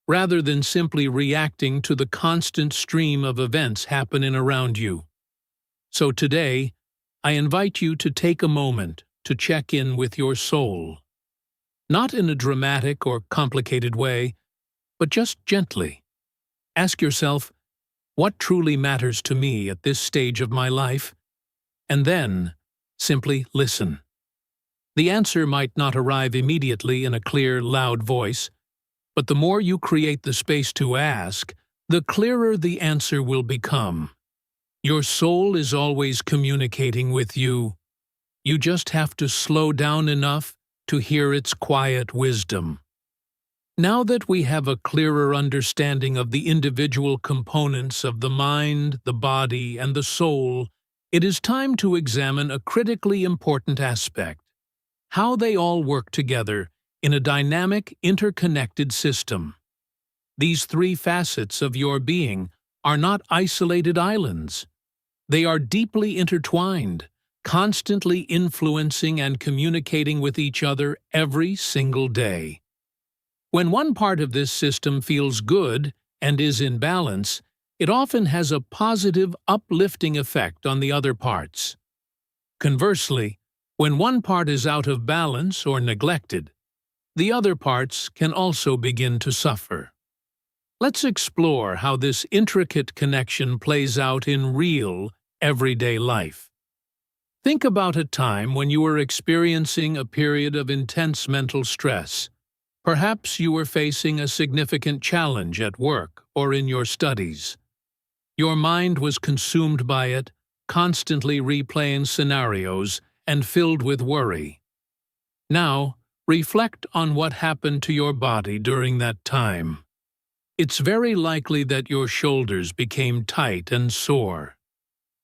rather than simply reacting to the constant stream of events happening around you. So today, I invite you to take a moment to check in with your soul. Not in a dramatic or complicated way, but just gently. Ask yourself, what truly matters to me at this stage of my life? And then, simply listen. The answer might not arrive immediately in a clear, loud voice, but the more you create the space to ask, the clearer the answer will become. Your soul is always communicating with you. You just have to slow down enough to hear its quiet wisdom. Now that we have a clearer understanding of the individual components of the mind, the body, and the soul, it is time to examine a critically important aspect: how they all work together in a dynamic, interconnected system. These three facets of your being are not isolated islands. They are deeply intertwined, constantly influencing and communicating with each other every single day. When one part of this system feels good and is in balance, it often has a positive, uplifting effect on the other parts. Conversely, when one part is out of balance or neglected, the other parts can also begin to suffer. Let's explore how this intricate connection plays out in real, everyday life. Think about a time when you were experiencing a period of intense mental stress. Perhaps you were facing a significant challenge at work or in your studies. Your mind was consumed by it, constantly replaying scenarios and filled with worry. Now, reflect on what happened to your body during that time. It's very likely that your shoulders became tight and sore.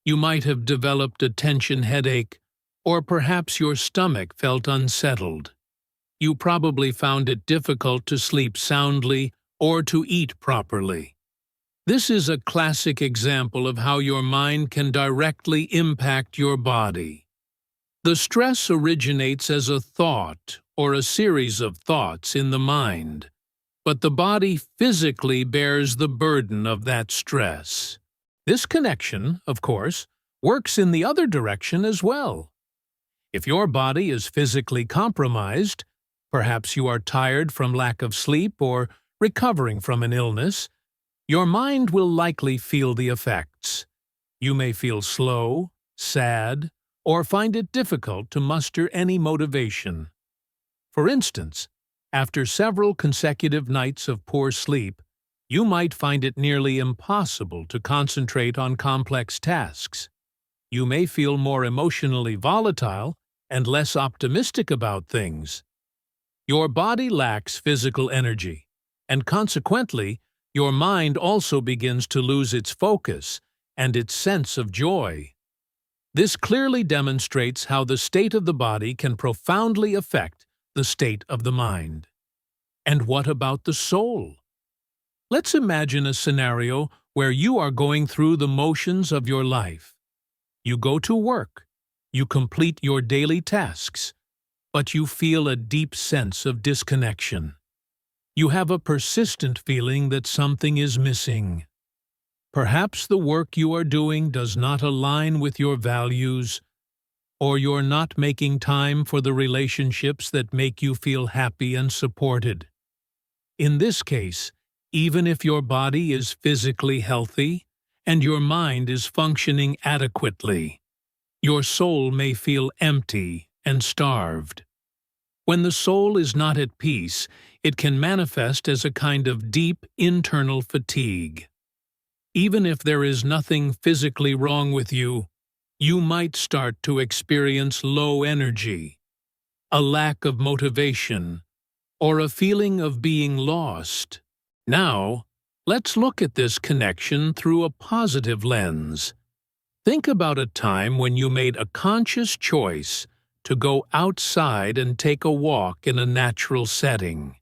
You might have developed a tension headache, or perhaps your stomach felt unsettled. You probably found it difficult to sleep soundly or to eat properly. This is a classic example of how your mind can directly impact your body. The stress originates as a thought or a series of thoughts in the mind, but the body physically bears the burden of that stress. This connection, of course, works in the other direction as well. If your body is physically compromised, Perhaps you are tired from lack of sleep or recovering from an illness. Your mind will likely feel the effects. You may feel slow, sad, or find it difficult to muster any motivation. For instance, after several consecutive nights of poor sleep, you might find it nearly impossible to concentrate on complex tasks. You may feel more emotionally volatile and less optimistic about things. Your body lacks physical energy, and consequently, your mind also begins to lose its focus and its sense of joy. This clearly demonstrates how the state of the body can profoundly affect the state of the mind. And what about the soul? Let's imagine a scenario where you are going through the motions of your life. You go to work, you complete your daily tasks, but you feel a deep sense of disconnection. You have a persistent feeling that something is missing. Perhaps the work you are doing does not align with your values, or you're not making time for the relationships that make you feel happy and supported. In this case, even if your body is physically healthy and your mind is functioning adequately, your soul may feel empty and starved. When the soul is not at peace, it can manifest as a kind of deep internal fatigue. Even if there is nothing physically wrong with you, you might start to experience low energy, a lack of motivation, or a feeling of being lost. Now, let's look at this connection through a positive lens. Think about a time when you made a conscious choice to go outside and take a walk in a natural setting.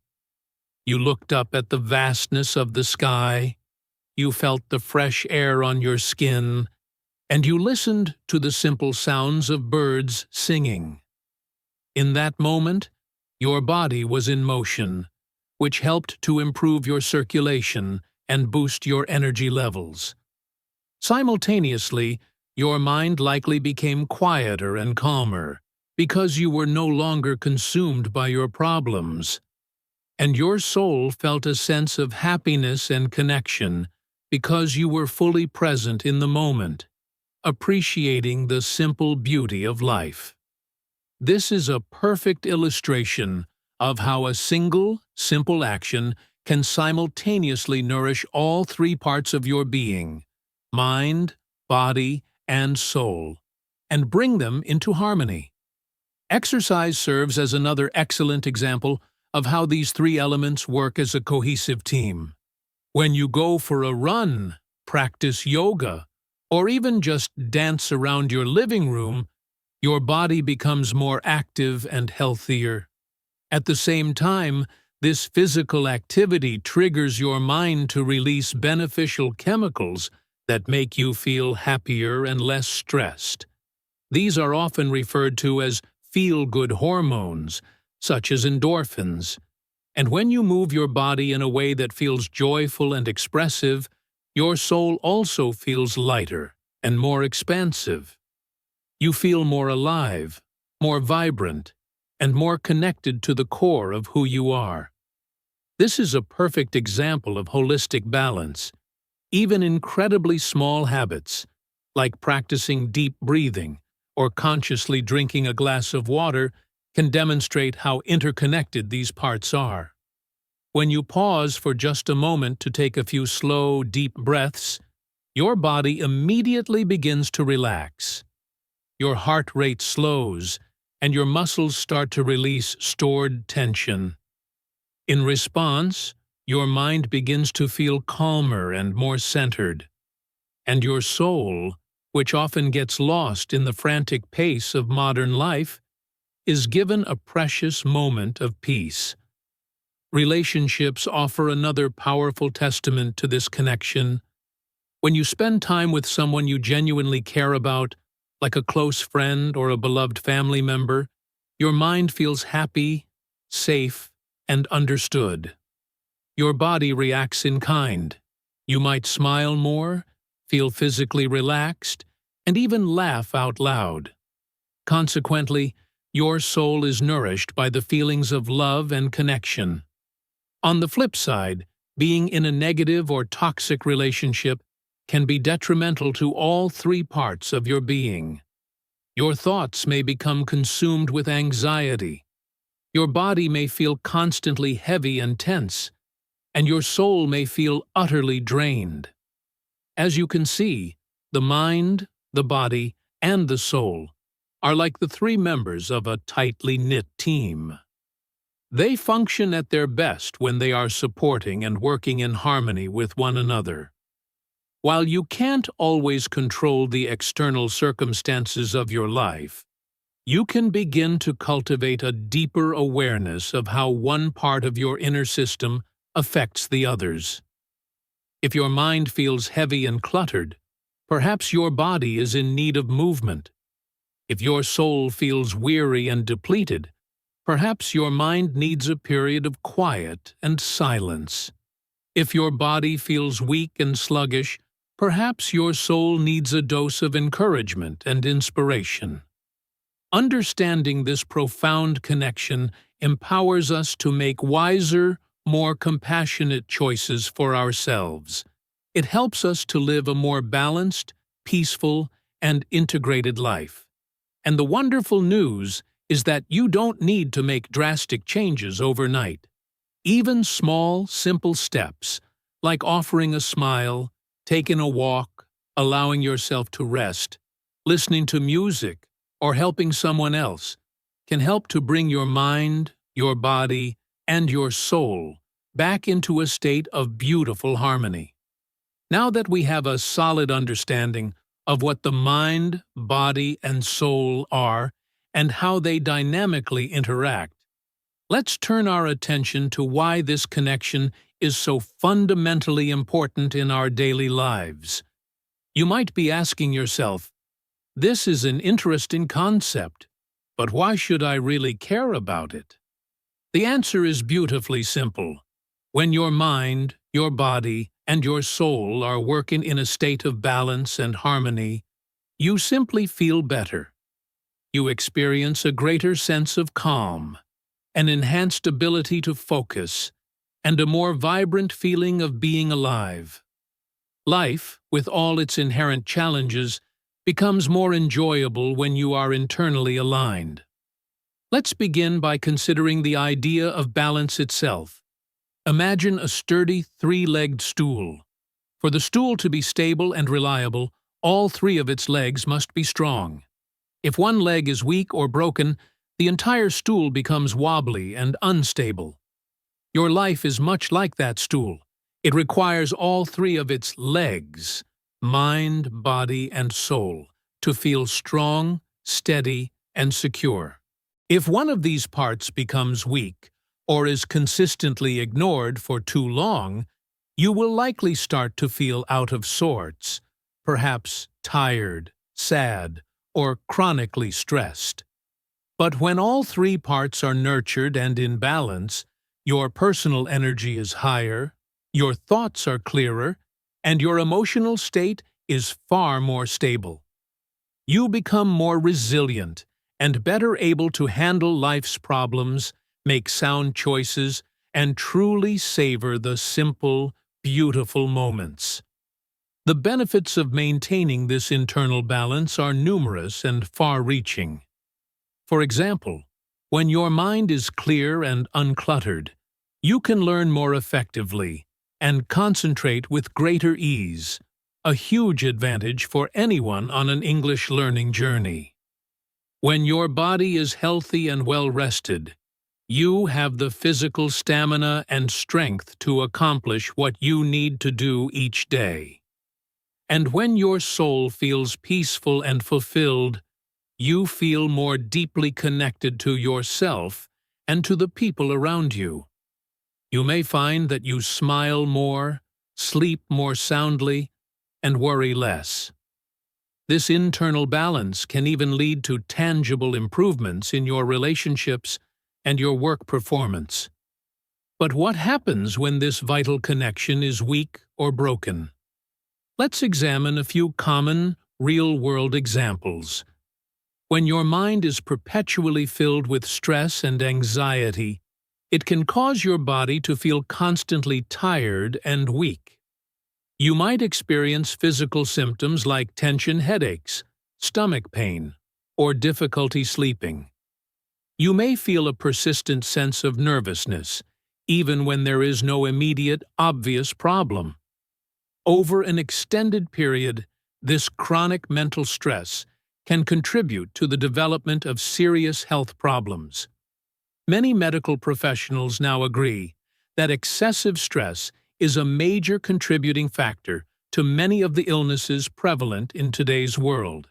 You looked up at the vastness of the sky, you felt the fresh air on your skin, and you listened to the simple sounds of birds singing. In that moment, your body was in motion, which helped to improve your circulation and boost your energy levels. Simultaneously, your mind likely became quieter and calmer because you were no longer consumed by your problems. And your soul felt a sense of happiness and connection because you were fully present in the moment, appreciating the simple beauty of life. This is a perfect illustration of how a single, simple action can simultaneously nourish all three parts of your being, mind, body, and soul, and bring them into harmony. Exercise serves as another excellent example of how these three elements work as a cohesive team. When you go for a run, practice yoga, or even just dance around your living room, your body becomes more active and healthier. At the same time, this physical activity triggers your mind to release beneficial chemicals that make you feel happier and less stressed. These are often referred to as feel-good hormones, such as endorphins. And when you move your body in a way that feels joyful and expressive, your soul also feels lighter and more expansive. You feel more alive, more vibrant, and more connected to the core of who you are. This is a perfect example of holistic balance. Even incredibly small habits, like practicing deep breathing or consciously drinking a glass of water, can demonstrate how interconnected these parts are. When you pause for just a moment to take a few slow, deep breaths, your body immediately begins to relax. Your heart rate slows, and your muscles start to release stored tension. In response, your mind begins to feel calmer and more centered, and your soul, which often gets lost in the frantic pace of modern life, is given a precious moment of peace. Relationships offer another powerful testament to this connection. When you spend time with someone you genuinely care about, like a close friend or a beloved family member, your mind feels happy, safe, and understood. Your body reacts in kind. You might smile more, feel physically relaxed, and even laugh out loud. Consequently, your soul is nourished by the feelings of love and connection. On the flip side, being in a negative or toxic relationship can be detrimental to all three parts of your being. Your thoughts may become consumed with anxiety. Your body may feel constantly heavy and tense, and your soul may feel utterly drained. As you can see, the mind, the body, and the soul are like the three members of a tightly knit team. They function at their best when they are supporting and working in harmony with one another. While you can't always control the external circumstances of your life, you can begin to cultivate a deeper awareness of how one part of your inner system affects the others. If your mind feels heavy and cluttered, perhaps your body is in need of movement. If your soul feels weary and depleted, perhaps your mind needs a period of quiet and silence. If your body feels weak and sluggish, perhaps your soul needs a dose of encouragement and inspiration. Understanding this profound connection empowers us to make wiser, more compassionate choices for ourselves. It helps us to live a more balanced, peaceful, and integrated life. And the wonderful news is that you don't need to make drastic changes overnight. Even small, simple steps, like offering a smile, taking a walk, allowing yourself to rest, listening to music, or helping someone else, can help to bring your mind, your body, and your soul back into a state of beautiful harmony. Now that we have a solid understanding of what the mind, body, and soul are and how they dynamically interact, let's turn our attention to why this connection is so fundamentally important in our daily lives. You might be asking yourself, this is an interesting concept, but why should I really care about it? The answer is beautifully simple. When your mind, your body, and your soul are working in a state of balance and harmony, you simply feel better. You experience a greater sense of calm, an enhanced ability to focus, and a more vibrant feeling of being alive. Life, with all its inherent challenges, becomes more enjoyable when you are internally aligned. Let's begin by considering the idea of balance itself. Imagine a sturdy three-legged stool. For the stool to be stable and reliable, all three of its legs must be strong. If one leg is weak or broken, the entire stool becomes wobbly and unstable. Your life is much like that stool. It requires all three of its legs, mind, body, and soul, to feel strong, steady, and secure. If one of these parts becomes weak or is consistently ignored for too long, you will likely start to feel out of sorts, perhaps tired, sad, or chronically stressed. But when all three parts are nurtured and in balance, your personal energy is higher, your thoughts are clearer, and your emotional state is far more stable. You become more resilient and better able to handle life's problems, make sound choices, and truly savor the simple, beautiful moments. The benefits of maintaining this internal balance are numerous and far-reaching. For example, when your mind is clear and uncluttered, you can learn more effectively and concentrate with greater ease, a huge advantage for anyone on an English learning journey. When your body is healthy and well-rested, you have the physical stamina and strength to accomplish what you need to do each day. And when your soul feels peaceful and fulfilled, you feel more deeply connected to yourself and to the people around you. You may find that you smile more, sleep more soundly, and worry less. This internal balance can even lead to tangible improvements in your relationships and your work performance. But what happens when this vital connection is weak or broken? Let's examine a few common, real-world examples. When your mind is perpetually filled with stress and anxiety, it can cause your body to feel constantly tired and weak. You might experience physical symptoms like tension headaches, stomach pain, or difficulty sleeping. You may feel a persistent sense of nervousness, even when there is no immediate, obvious problem. Over an extended period, this chronic mental stress can contribute to the development of serious health problems. Many medical professionals now agree that excessive stress is a major contributing factor to many of the illnesses prevalent in today's world.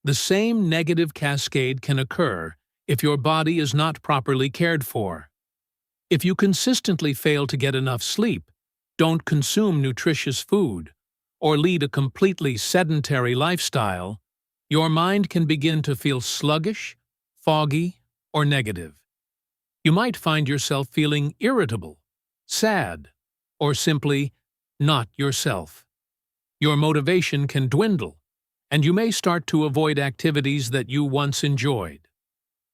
The same negative cascade can occur if your body is not properly cared for. If you consistently fail to get enough sleep, don't consume nutritious food, or lead a completely sedentary lifestyle, your mind can begin to feel sluggish, foggy, or negative. You might find yourself feeling irritable, sad, or simply not yourself. Your motivation can dwindle, and you may start to avoid activities that you once enjoyed.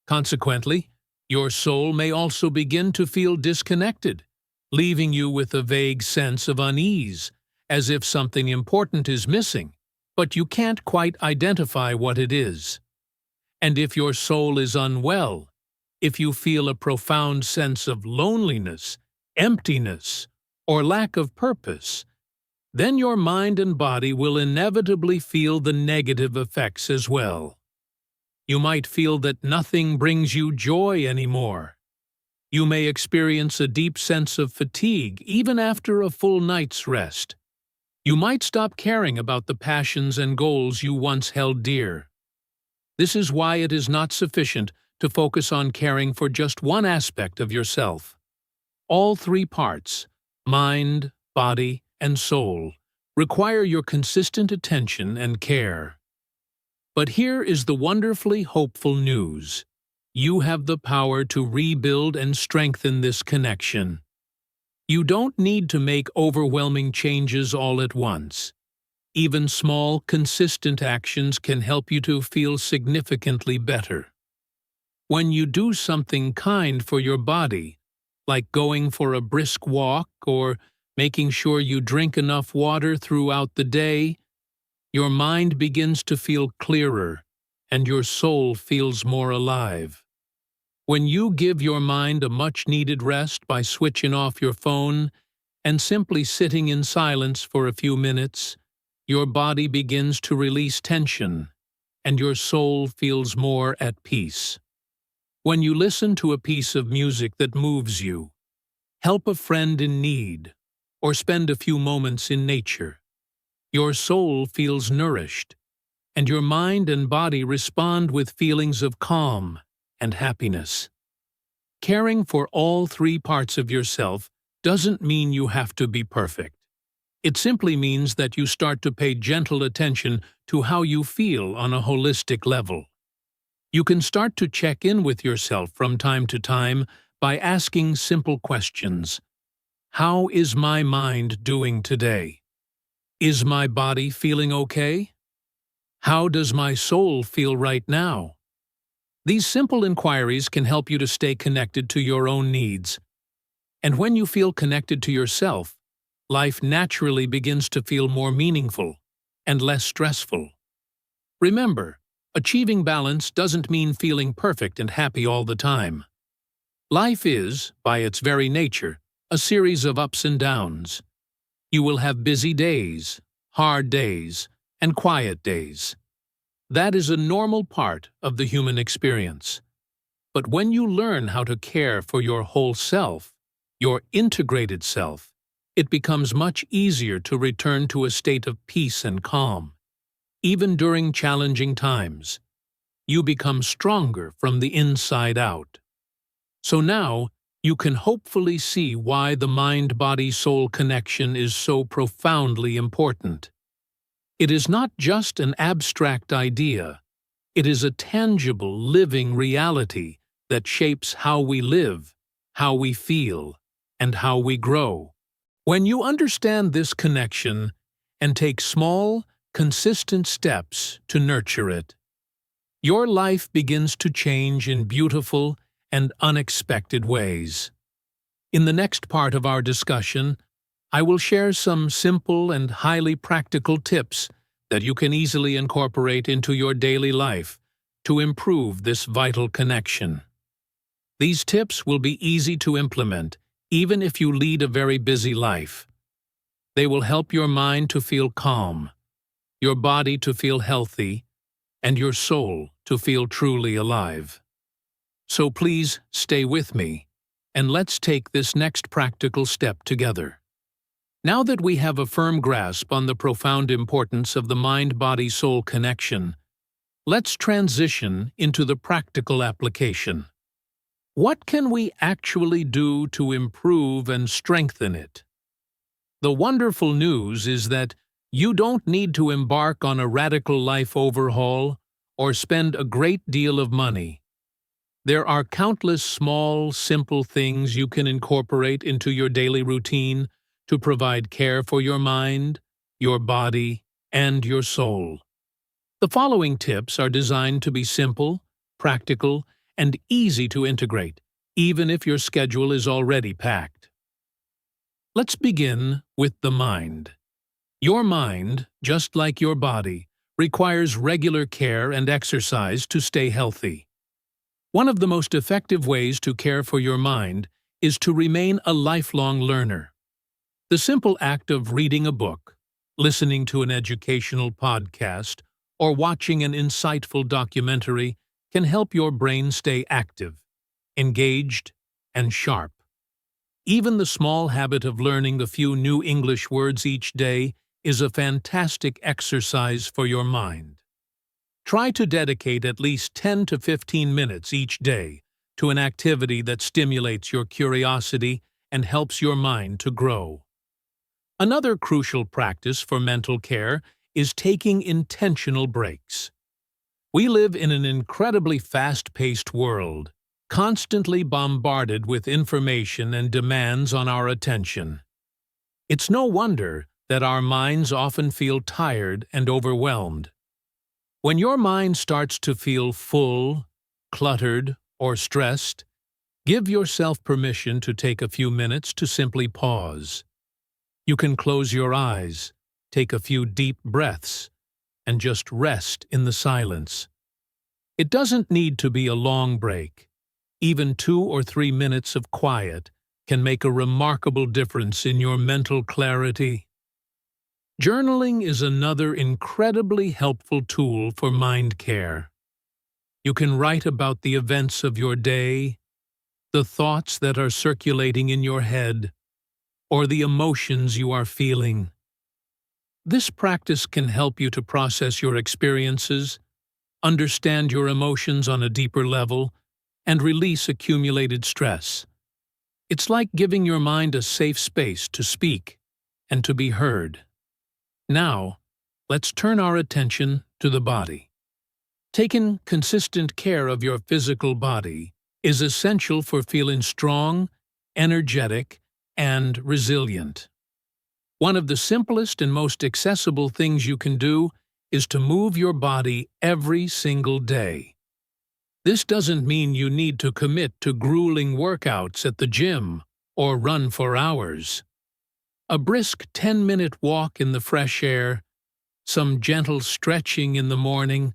Consequently, your soul may also begin to feel disconnected, leaving you with a vague sense of unease, as if something important is missing, but you can't quite identify what it is. And if your soul is unwell, if you feel a profound sense of loneliness, emptiness, or lack of purpose, then your mind and body will inevitably feel the negative effects as well. You might feel that nothing brings you joy anymore. You may experience a deep sense of fatigue even after a full night's rest. You might stop caring about the passions and goals you once held dear. This is why it is not sufficient to focus on caring for just one aspect of yourself. All three parts, mind, body, and soul, require your consistent attention and care. But here is the wonderfully hopeful news. You have the power to rebuild and strengthen this connection. You don't need to make overwhelming changes all at once. Even small, consistent actions can help you to feel significantly better. When you do something kind for your body, like going for a brisk walk or making sure you drink enough water throughout the day, your mind begins to feel clearer and your soul feels more alive. When you give your mind a much-needed rest by switching off your phone and simply sitting in silence for a few minutes, your body begins to release tension and your soul feels more at peace. When you listen to a piece of music that moves you, help a friend in need, or spend a few moments in nature, your soul feels nourished, and your mind and body respond with feelings of calm and happiness. Caring for all three parts of yourself doesn't mean you have to be perfect. It simply means that you start to pay gentle attention to how you feel on a holistic level. You can start to check in with yourself from time to time by asking simple questions. How is my mind doing today? Is my body feeling okay? How does my soul feel right now? These simple inquiries can help you to stay connected to your own needs. And when you feel connected to yourself, life naturally begins to feel more meaningful and less stressful. Remember, achieving balance doesn't mean feeling perfect and happy all the time. Life is, by its very nature, a series of ups and downs. You will have busy days, hard days, and quiet days. That is a normal part of the human experience. But when you learn how to care for your whole self, your integrated self, it becomes much easier to return to a state of peace and calm. Even during challenging times, you become stronger from the inside out. So now, you can hopefully see why the mind-body-soul connection is so profoundly important. It is not just an abstract idea. It is a tangible, living reality that shapes how we live, how we feel, and how we grow. When you understand this connection and take small, consistent steps to nurture it, your life begins to change in beautiful and unexpected ways. In the next part of our discussion, I will share some simple and highly practical tips that you can easily incorporate into your daily life to improve this vital connection. These tips will be easy to implement, even if you lead a very busy life. They will help your mind to feel calm, your body to feel healthy, and your soul to feel truly alive. So please stay with me, and let's take this next practical step together. Now that we have a firm grasp on the profound importance of the mind-body-soul connection, let's transition into the practical application. What can we actually do to improve and strengthen it? The wonderful news is that you don't need to embark on a radical life overhaul or spend a great deal of money. There are countless small, simple things you can incorporate into your daily routine to provide care for your mind, your body, and your soul. The following tips are designed to be simple, practical, and easy to integrate, even if your schedule is already packed. Let's begin with the mind. Your mind, just like your body, requires regular care and exercise to stay healthy. One of the most effective ways to care for your mind is to remain a lifelong learner. The simple act of reading a book, listening to an educational podcast, or watching an insightful documentary can help your brain stay active, engaged, and sharp. Even the small habit of learning a few new English words each day is a fantastic exercise for your mind. Try to dedicate at least 10 to 15 minutes each day to an activity that stimulates your curiosity and helps your mind to grow. Another crucial practice for mental care is taking intentional breaks. We live in an incredibly fast-paced world, constantly bombarded with information and demands on our attention. It's no wonder that our minds often feel tired and overwhelmed. When your mind starts to feel full, cluttered, or stressed, give yourself permission to take a few minutes to simply pause. You can close your eyes, take a few deep breaths, and just rest in the silence. It doesn't need to be a long break. Even 2 or 3 minutes of quiet can make a remarkable difference in your mental clarity. Journaling is another incredibly helpful tool for mind care. You can write about the events of your day, the thoughts that are circulating in your head, or the emotions you are feeling. This practice can help you to process your experiences, understand your emotions on a deeper level, and release accumulated stress. It's like giving your mind a safe space to speak and to be heard. Now, let's turn our attention to the body. Taking consistent care of your physical body is essential for feeling strong, energetic, and resilient. One of the simplest and most accessible things you can do is to move your body every single day. This doesn't mean you need to commit to grueling workouts at the gym or run for hours. A brisk 10-minute walk in the fresh air, some gentle stretching in the morning,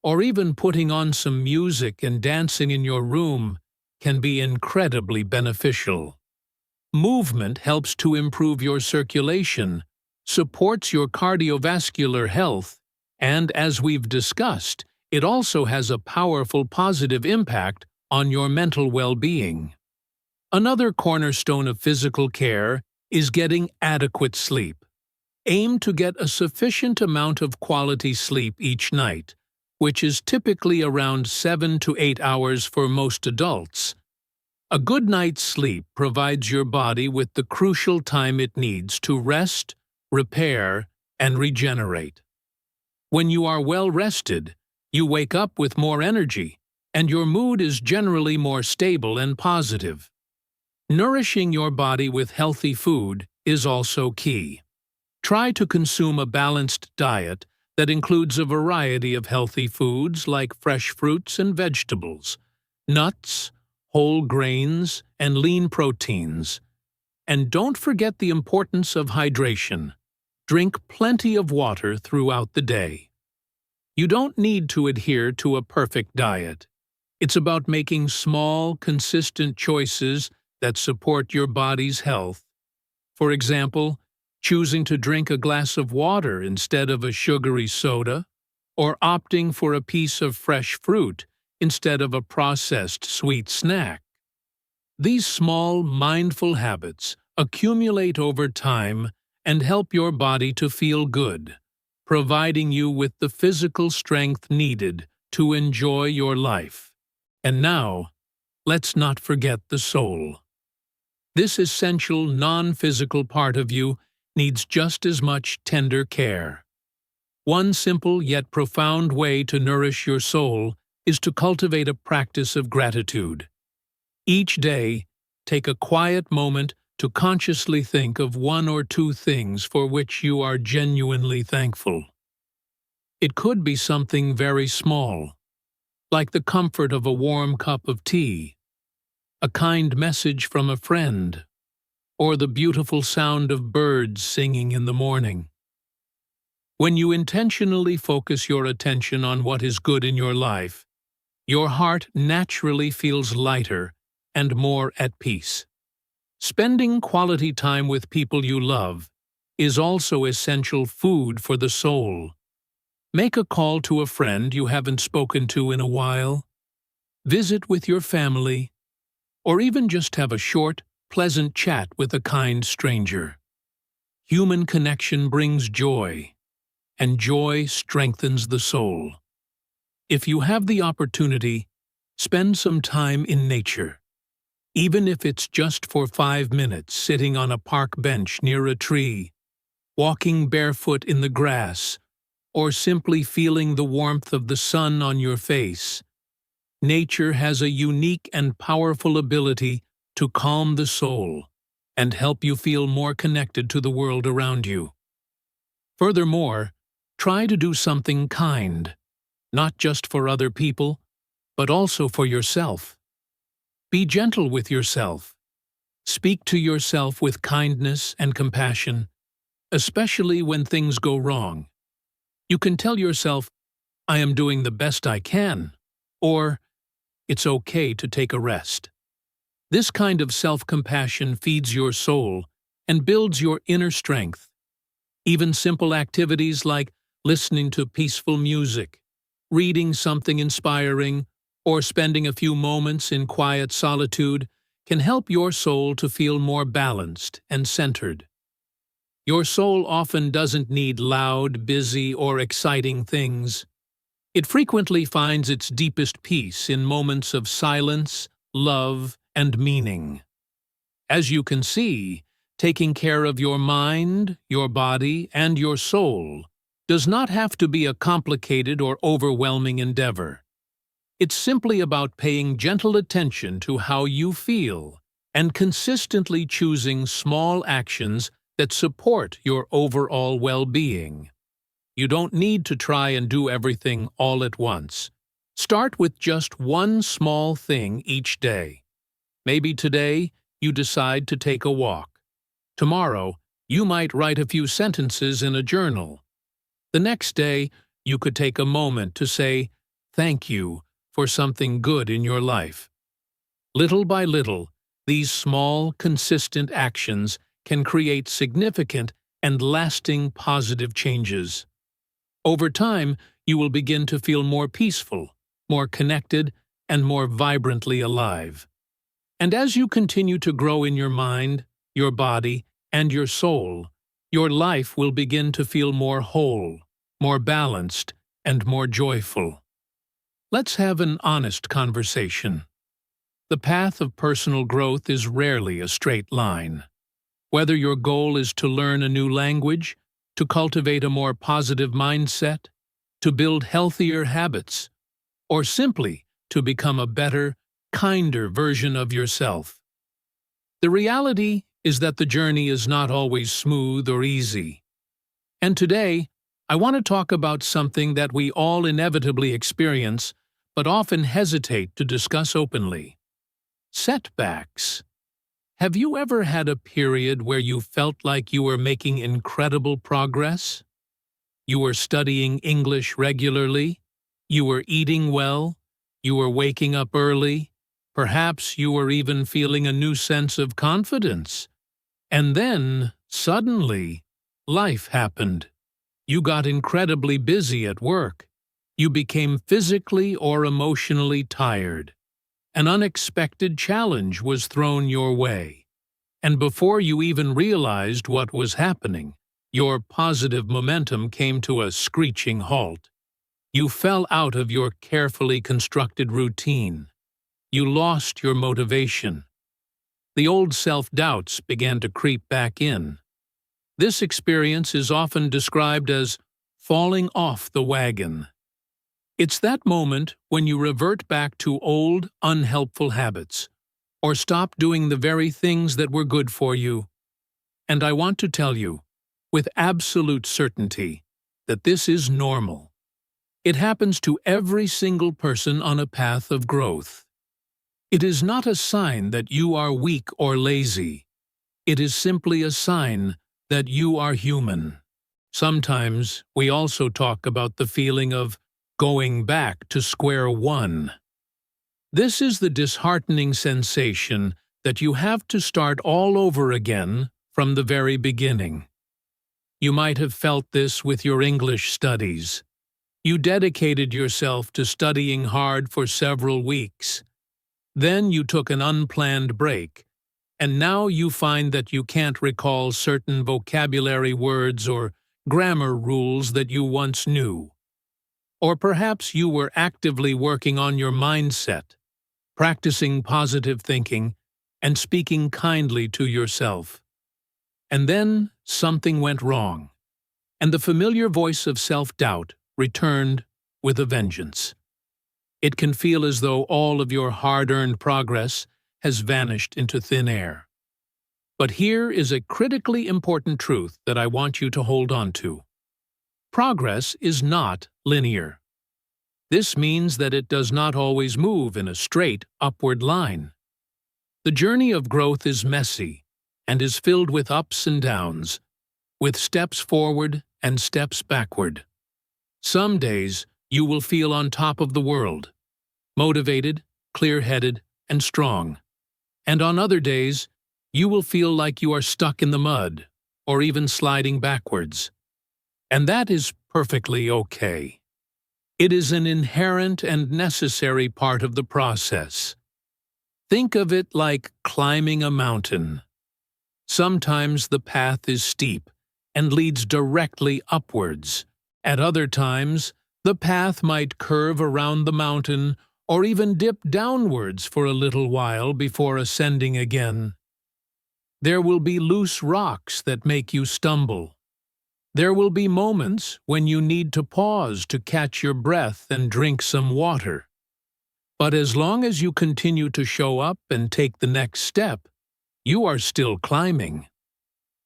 or even putting on some music and dancing in your room can be incredibly beneficial. Movement helps to improve your circulation, supports your cardiovascular health, and as we've discussed, it also has a powerful positive impact on your mental well-being. Another cornerstone of physical care is getting adequate sleep. Aim to get a sufficient amount of quality sleep each night, which is typically around 7 to 8 hours for most adults. A good night's sleep provides your body with the crucial time it needs to rest, repair, and regenerate. When you are well rested, you wake up with more energy, and your mood is generally more stable and positive. Nourishing your body with healthy food is also key. Try to consume a balanced diet that includes a variety of healthy foods like fresh fruits and vegetables, nuts, whole grains, and lean proteins. And don't forget the importance of hydration. Drink plenty of water throughout the day. You don't need to adhere to a perfect diet. It's about making small, consistent choices that support your body's health. For example, choosing to drink a glass of water instead of a sugary soda, or opting for a piece of fresh fruit instead of a processed sweet snack. These small, mindful habits accumulate over time and help your body to feel good, providing you with the physical strength needed to enjoy your life. And now, let's not forget the soul. This essential, non-physical part of you needs just as much tender care. One simple yet profound way to nourish your soul is to cultivate a practice of gratitude. Each day, take a quiet moment to consciously think of one or two things for which you are genuinely thankful. It could be something very small, like the comfort of a warm cup of tea, a kind message from a friend, or the beautiful sound of birds singing in the morning. When you intentionally focus your attention on what is good in your life, your heart naturally feels lighter and more at peace. Spending quality time with people you love is also essential food for the soul. Make a call to a friend you haven't spoken to in a while, visit with your family, or even just have a short, pleasant chat with a kind stranger. Human connection brings joy, and joy strengthens the soul. If you have the opportunity, spend some time in nature. Even if it's just for 5 minutes sitting on a park bench near a tree, walking barefoot in the grass, or simply feeling the warmth of the sun on your face. Nature has a unique and powerful ability to calm the soul and help you feel more connected to the world around you. Furthermore, try to do something kind, not just for other people, but also for yourself. Be gentle with yourself. Speak to yourself with kindness and compassion, especially when things go wrong. You can tell yourself, "I am doing the best I can," or "It's okay to take a rest." This kind of self-compassion feeds your soul and builds your inner strength. Even simple activities like listening to peaceful music, reading something inspiring, or spending a few moments in quiet solitude can help your soul to feel more balanced and centered. Your soul often doesn't need loud, busy, or exciting things. It frequently finds its deepest peace in moments of silence, love, and meaning. As you can see, taking care of your mind, your body, and your soul does not have to be a complicated or overwhelming endeavor. It's simply about paying gentle attention to how you feel and consistently choosing small actions that support your overall well-being. You don't need to try and do everything all at once. Start with just one small thing each day. Maybe today you decide to take a walk. Tomorrow, you might write a few sentences in a journal. The next day, you could take a moment to say, "Thank you," for something good in your life. Little by little, these small, consistent actions can create significant and lasting positive changes. Over time, you will begin to feel more peaceful, more connected, and more vibrantly alive. And as you continue to grow in your mind, your body, and your soul, your life will begin to feel more whole, more balanced, and more joyful. Let's have an honest conversation. The path of personal growth is rarely a straight line. Whether your goal is to learn a new language, to cultivate a more positive mindset, to build healthier habits, or simply to become a better, kinder version of yourself. The reality is that the journey is not always smooth or easy. And today, I want to talk about something that we all inevitably experience, but often hesitate to discuss openly. Setbacks. Have you ever had a period where you felt like you were making incredible progress? You were studying English regularly, you were eating well, you were waking up early, perhaps you were even feeling a new sense of confidence. And then, suddenly, life happened. You got incredibly busy at work. You became physically or emotionally tired. An unexpected challenge was thrown your way. And before you even realized what was happening, your positive momentum came to a screeching halt. You fell out of your carefully constructed routine. You lost your motivation. The old self-doubts began to creep back in. This experience is often described as falling off the wagon. It's that moment when you revert back to old, unhelpful habits, or stop doing the very things that were good for you. And I want to tell you, with absolute certainty, that this is normal. It happens to every single person on a path of growth. It is not a sign that you are weak or lazy. It is simply a sign that you are human. Sometimes we also talk about the feeling of going back to square one. This is the disheartening sensation that you have to start all over again from the very beginning. You might have felt this with your English studies. You dedicated yourself to studying hard for several weeks. Then you took an unplanned break, and now you find that you can't recall certain vocabulary words or grammar rules that you once knew. Or perhaps you were actively working on your mindset, practicing positive thinking, and speaking kindly to yourself. And then something went wrong, and the familiar voice of self-doubt returned with a vengeance. It can feel as though all of your hard-earned progress has vanished into thin air. But here is a critically important truth that I want you to hold on to. Progress is not linear. This means that it does not always move in a straight, upward line. The journey of growth is messy and is filled with ups and downs, with steps forward and steps backward. Some days you will feel on top of the world, motivated, clear-headed, and strong. And on other days, you will feel like you are stuck in the mud or even sliding backwards. And that is perfectly okay. It is an inherent and necessary part of the process. Think of it like climbing a mountain. Sometimes the path is steep and leads directly upwards. At other times, the path might curve around the mountain or even dip downwards for a little while before ascending again. There will be loose rocks that make you stumble. There will be moments when you need to pause to catch your breath and drink some water. But as long as you continue to show up and take the next step, you are still climbing.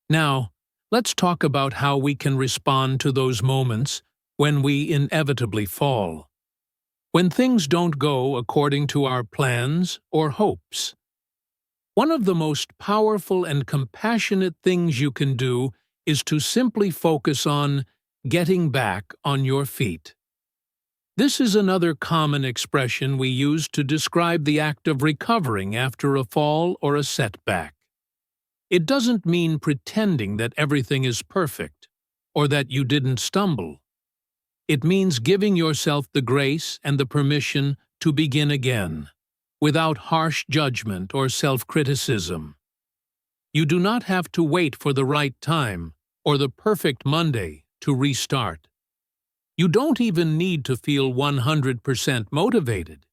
Now, let's talk about how we can respond to those moments when we inevitably fall. When things don't go according to our plans or hopes. One of the most powerful and compassionate things you can do is to simply focus on getting back on your feet. This is another common expression we use to describe the act of recovering after a fall or a setback. It doesn't mean pretending that everything is perfect or that you didn't stumble. It means giving yourself the grace and the permission to begin again, without harsh judgment or self-criticism. You do not have to wait for the right time or the perfect Monday to restart. You don't even need to feel 100% motivated.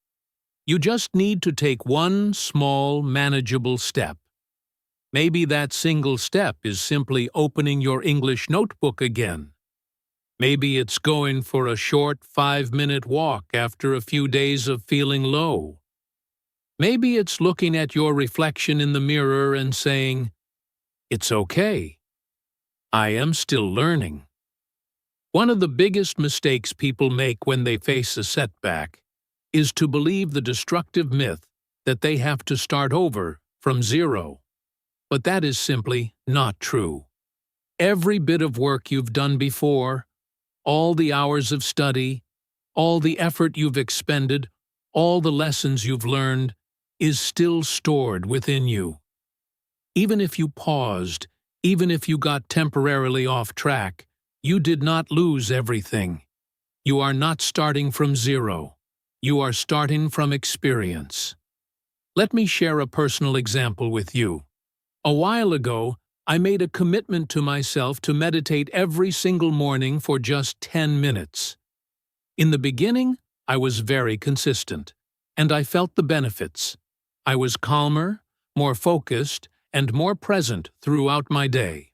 You just need to take one small, manageable step. Maybe that single step is simply opening your English notebook again. Maybe it's going for a short 5-minute walk after a few days of feeling low. Maybe it's looking at your reflection in the mirror and saying, "It's okay. I am still learning." One of the biggest mistakes people make when they face a setback is to believe the destructive myth that they have to start over from zero. But that is simply not true. Every bit of work you've done before, all the hours of study, all the effort you've expended, all the lessons you've learned, is still stored within you. Even if you paused, even if you got temporarily off track, you did not lose everything. You are not starting from zero. You are starting from experience. Let me share a personal example with you. A while ago, I made a commitment to myself to meditate every single morning for just 10 minutes. In the beginning, I was very consistent, and I felt the benefits. I was calmer, more focused, and more present throughout my day.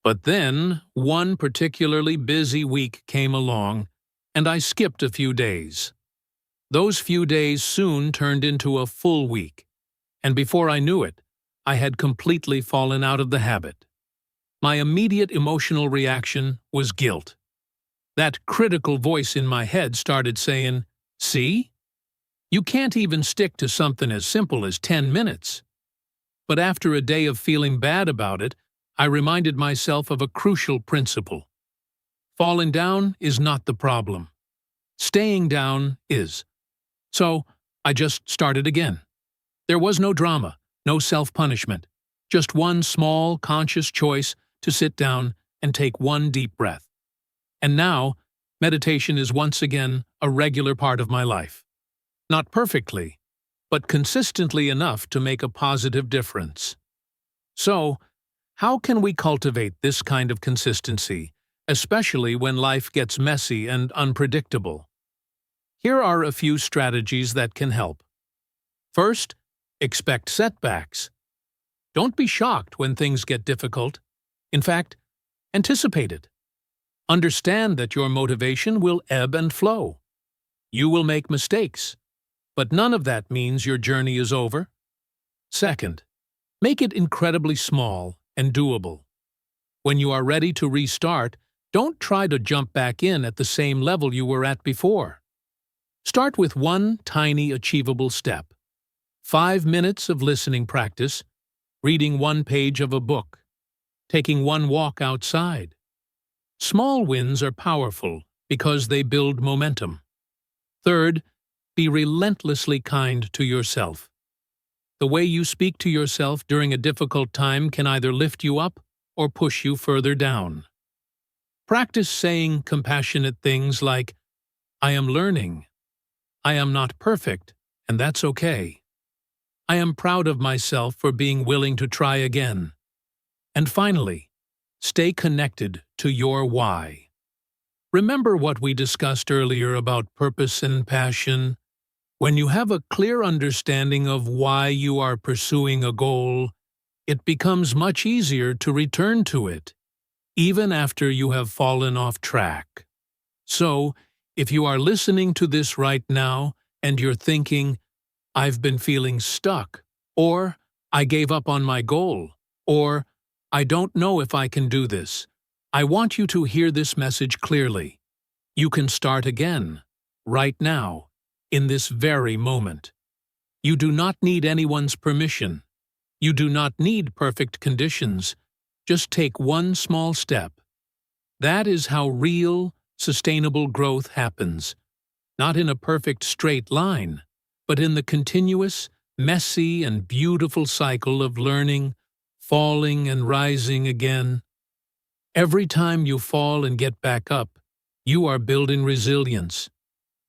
But then, one particularly busy week came along, and I skipped a few days. Those few days soon turned into a full week, and before I knew it, I had completely fallen out of the habit. My immediate emotional reaction was guilt. That critical voice in my head started saying, "See? You can't even stick to something as simple as 10 minutes." But after a day of feeling bad about it, I reminded myself of a crucial principle. Falling down is not the problem. Staying down is. So, I just started again. There was no drama, no self-punishment, just one small, conscious choice to sit down and take one deep breath. And now, meditation is once again a regular part of my life. Not perfectly, but consistently enough to make a positive difference. So, how can we cultivate this kind of consistency, especially when life gets messy and unpredictable? Here are a few strategies that can help. First, expect setbacks. Don't be shocked when things get difficult. In fact, anticipate it. Understand that your motivation will ebb and flow. You will make mistakes, but none of that means your journey is over. Second, make it incredibly small and doable. When you are ready to restart, don't try to jump back in at the same level you were at before. Start with one tiny achievable step. 5 minutes of listening practice, reading one page of a book, taking one walk outside. Small wins are powerful because they build momentum. Third, be relentlessly kind to yourself. The way you speak to yourself during a difficult time can either lift you up or push you further down. Practice saying compassionate things like, "I am learning," "I am not perfect, and that's okay," "I am proud of myself for being willing to try again." And finally, stay connected to your why. Remember what we discussed earlier about purpose and passion? When you have a clear understanding of why you are pursuing a goal, it becomes much easier to return to it, even after you have fallen off track. So, if you are listening to this right now and you're thinking, "I've been feeling stuck," or "I gave up on my goal," or "I don't know if I can do this," I want you to hear this message clearly. You can start again, right now, in this very moment. You do not need anyone's permission. You do not need perfect conditions. Just take one small step. That is how real, sustainable growth happens. Not in a perfect straight line, but in the continuous, messy, and beautiful cycle of learning, falling, and rising again. Every time you fall and get back up, you are building resilience.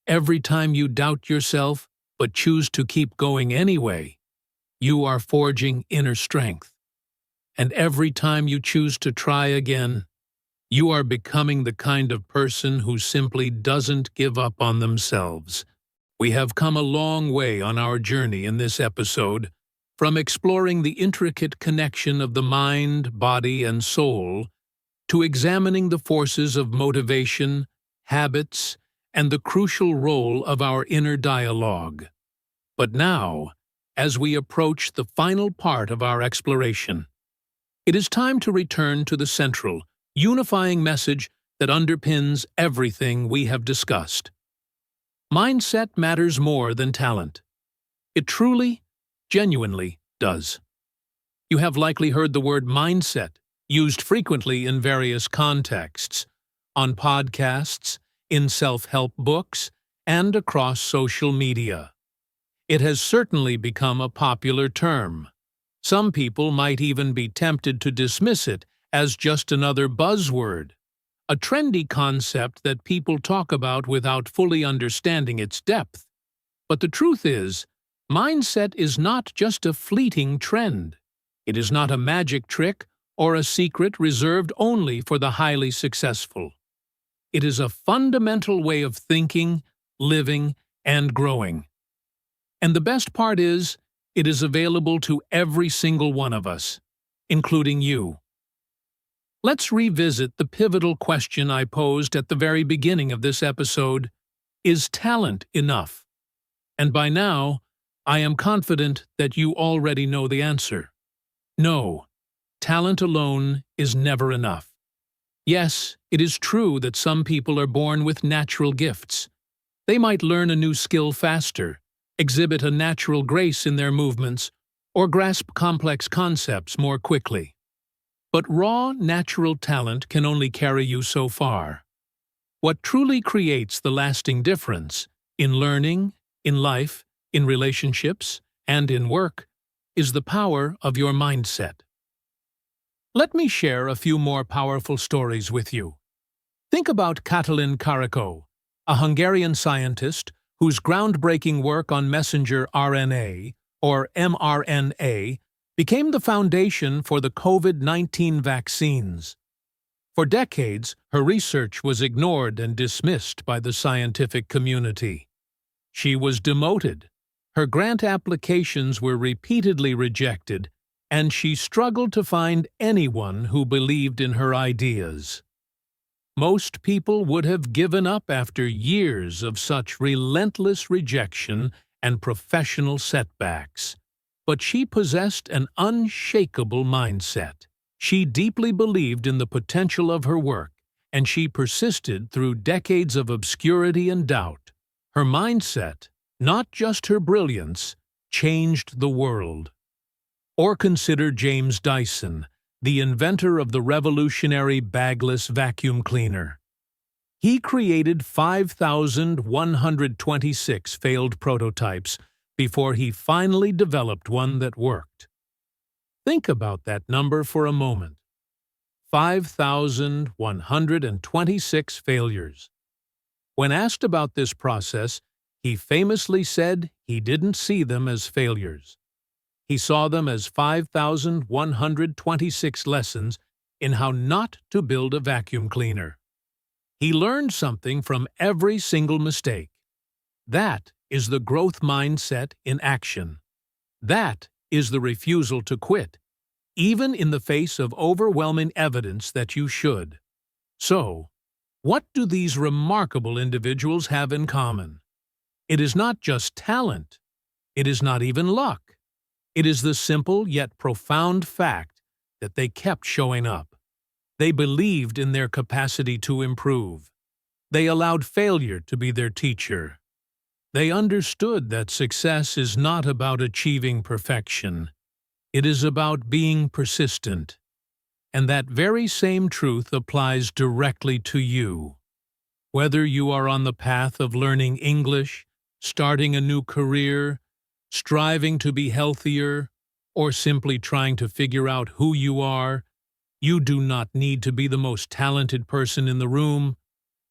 Every time you doubt yourself but choose to keep going anyway, you are forging inner strength. And every time you choose to try again, you are becoming the kind of person who simply doesn't give up on themselves. We have come a long way on our journey in this episode, from exploring the intricate connection of the mind, body, and soul, to examining the forces of motivation, habits, and the crucial role of our inner dialogue. But now, as we approach the final part of our exploration, it is time to return to the central, unifying message that underpins everything we have discussed. Mindset matters more than talent. It truly, genuinely does. You have likely heard the word mindset used frequently in various contexts, on podcasts, in self-help books, and across social media. It has certainly become a popular term. Some people might even be tempted to dismiss it as just another buzzword, a trendy concept that people talk about without fully understanding its depth. But the truth is, mindset is not just a fleeting trend. It is not a magic trick or a secret reserved only for the highly successful. It is a fundamental way of thinking, living, and growing. And the best part is, it is available to every single one of us, including you. Let's revisit the pivotal question I posed at the very beginning of this episode: is talent enough? And by now, I am confident that you already know the answer. No, talent alone is never enough. Yes, it is true that some people are born with natural gifts. They might learn a new skill faster, exhibit a natural grace in their movements, or grasp complex concepts more quickly. But raw, natural talent can only carry you so far. What truly creates the lasting difference in learning, in life, in relationships, and in work is the power of your mindset. Let me share a few more powerful stories with you. Think about Katalin Karikó, a Hungarian scientist whose groundbreaking work on messenger RNA, or mRNA, became the foundation for the COVID-19 vaccines. For decades, her research was ignored and dismissed by the scientific community. She was demoted, her grant applications were repeatedly rejected, and she struggled to find anyone who believed in her ideas. Most people would have given up after years of such relentless rejection and professional setbacks. But she possessed an unshakable mindset. She deeply believed in the potential of her work, and she persisted through decades of obscurity and doubt. Her mindset, not just her brilliance, changed the world. Or consider James Dyson, the inventor of the revolutionary bagless vacuum cleaner. He created 5,126 failed prototypes before he finally developed one that worked. Think about that number for a moment. 5,126 failures. When asked about this process, he famously said he didn't see them as failures. He saw them as 5,126 lessons in how not to build a vacuum cleaner. He learned something from every single mistake. That is the growth mindset in action. That is the refusal to quit, even in the face of overwhelming evidence that you should. So, what do these remarkable individuals have in common? It is not just talent. It is not even luck. It is the simple yet profound fact that they kept showing up. They believed in their capacity to improve. They allowed failure to be their teacher. They understood that success is not about achieving perfection. It is about being persistent. And that very same truth applies directly to you. Whether you are on the path of learning English, starting a new career, striving to be healthier, or simply trying to figure out who you are, you do not need to be the most talented person in the room.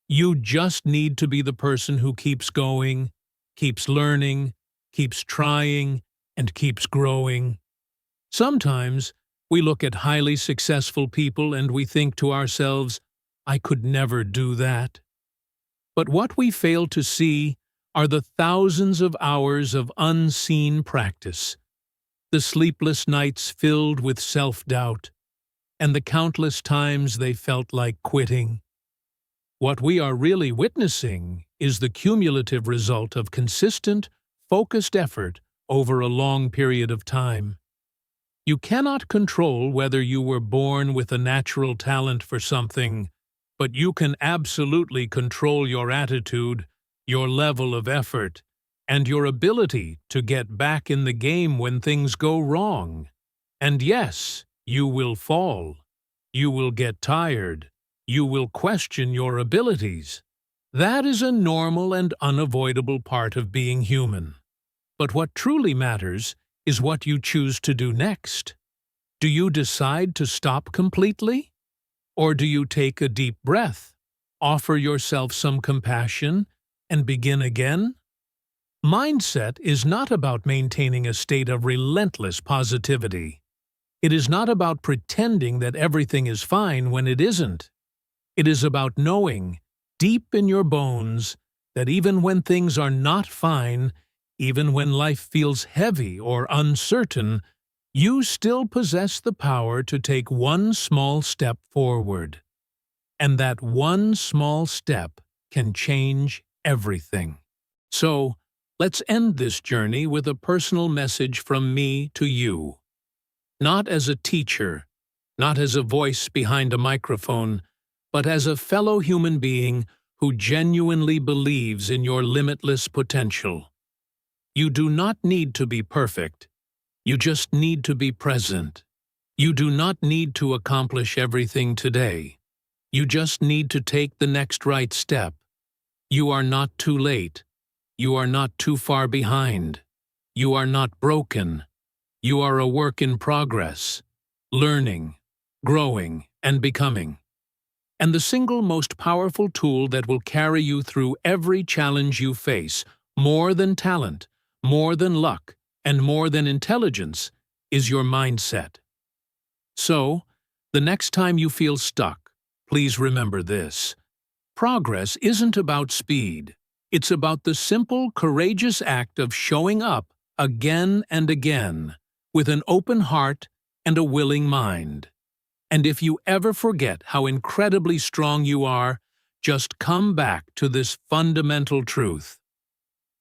You just need to be the person who keeps going, keeps learning, keeps trying, and keeps growing. Sometimes we look at highly successful people and we think to ourselves, I could never do that. But what we fail to see are the thousands of hours of unseen practice, the sleepless nights filled with self-doubt, and the countless times they felt like quitting. What we are really witnessing is the cumulative result of consistent, focused effort over a long period of time. You cannot control whether you were born with a natural talent for something, but you can absolutely control your attitude, your level of effort, and your ability to get back in the game when things go wrong. And yes, you will fall. You will get tired. You will question your abilities. That is a normal and unavoidable part of being human. But what truly matters is what you choose to do next. Do you decide to stop completely? Or do you take a deep breath, offer yourself some compassion, and begin again? Mindset is not about maintaining a state of relentless positivity. It is not about pretending that everything is fine when it isn't. It is about knowing, deep in your bones, that even when things are not fine, even when life feels heavy or uncertain, you still possess the power to take one small step forward. And that one small step can change everything. So, let's end this journey with a personal message from me to you. Not as a teacher, not as a voice behind a microphone, but as a fellow human being who genuinely believes in your limitless potential. You do not need to be perfect. You just need to be present. You do not need to accomplish everything today. You just need to take the next right step. You are not too late. You are not too far behind. You are not broken. You are a work in progress, learning, growing, and becoming. And the single most powerful tool that will carry you through every challenge you face, more than talent, more than luck, and more than intelligence, is your mindset. So, the next time you feel stuck, please remember this. Progress isn't about speed. It's about the simple, courageous act of showing up again and again, with an open heart and a willing mind. And if you ever forget how incredibly strong you are, just come back to this fundamental truth.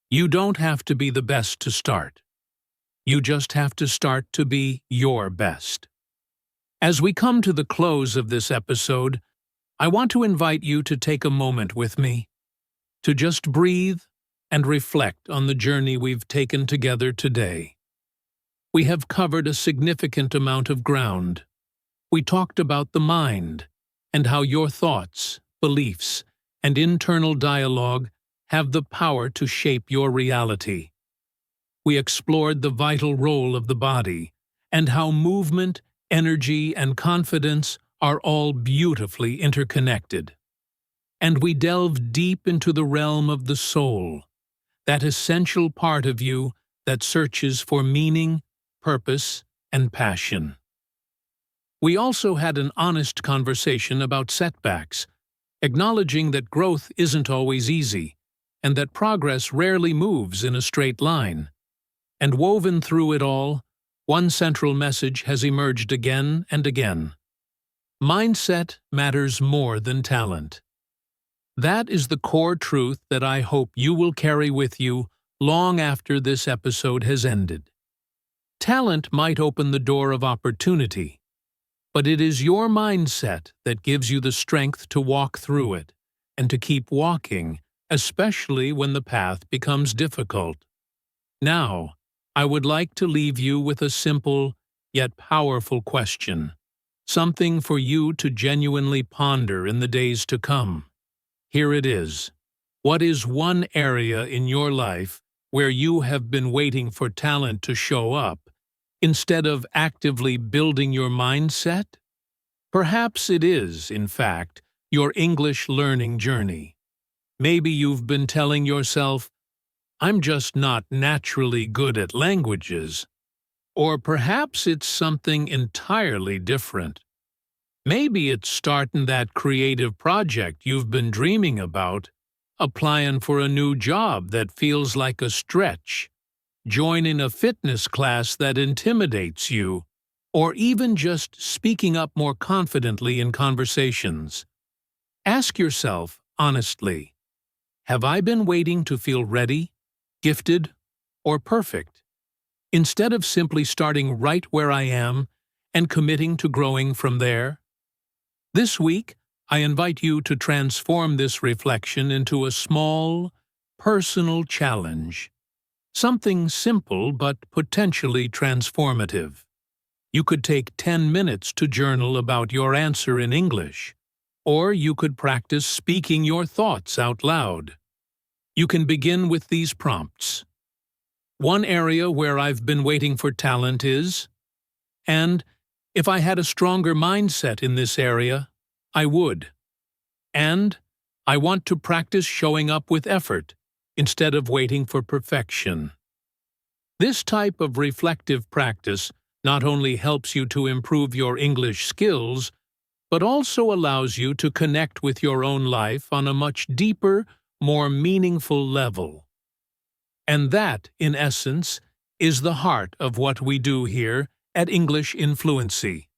You don't have to be the best to start. You just have to start to be your best. As we come to the close of this episode, I want to invite you to take a moment with me, to just breathe and reflect on the journey we've taken together today. We have covered a significant amount of ground. We talked about the mind and how your thoughts, beliefs, and internal dialogue have the power to shape your reality. We explored the vital role of the body and how movement, energy, and confidence are all beautifully interconnected. And we delved deep into the realm of the soul, that essential part of you that searches for meaning, purpose, and passion. We also had an honest conversation about setbacks, acknowledging that growth isn't always easy, and that progress rarely moves in a straight line. And woven through it all, one central message has emerged again and again. Mindset matters more than talent. That is the core truth that I hope you will carry with you long after this episode has ended. Talent might open the door of opportunity, but it is your mindset that gives you the strength to walk through it and to keep walking, especially when the path becomes difficult. Now, I would like to leave you with a simple yet powerful question, something for you to genuinely ponder in the days to come. Here it is. What is one area in your life where you have been waiting for talent to show up, instead of actively building your mindset? Perhaps it is, in fact, your English learning journey. Maybe you've been telling yourself, "I'm just not naturally good at languages." Or perhaps it's something entirely different. Maybe it's starting that creative project you've been dreaming about, applying for a new job that feels like a stretch, joining a fitness class that intimidates you, or even just speaking up more confidently in conversations. Ask yourself, honestly, have I been waiting to feel ready, gifted, or perfect, instead of simply starting right where I am and committing to growing from there? This week, I invite you to transform this reflection into a small, personal challenge. Something simple but potentially transformative. You could take 10 minutes to journal about your answer in English, or you could practice speaking your thoughts out loud. You can begin with these prompts. One area where I've been waiting for talent is, and if I had a stronger mindset in this area, I would. And I want to practice showing up with effort instead of waiting for perfection. This type of reflective practice not only helps you to improve your English skills, but also allows you to connect with your own life on a much deeper, more meaningful level. And that, in essence, is the heart of what we do here at English in Fluency.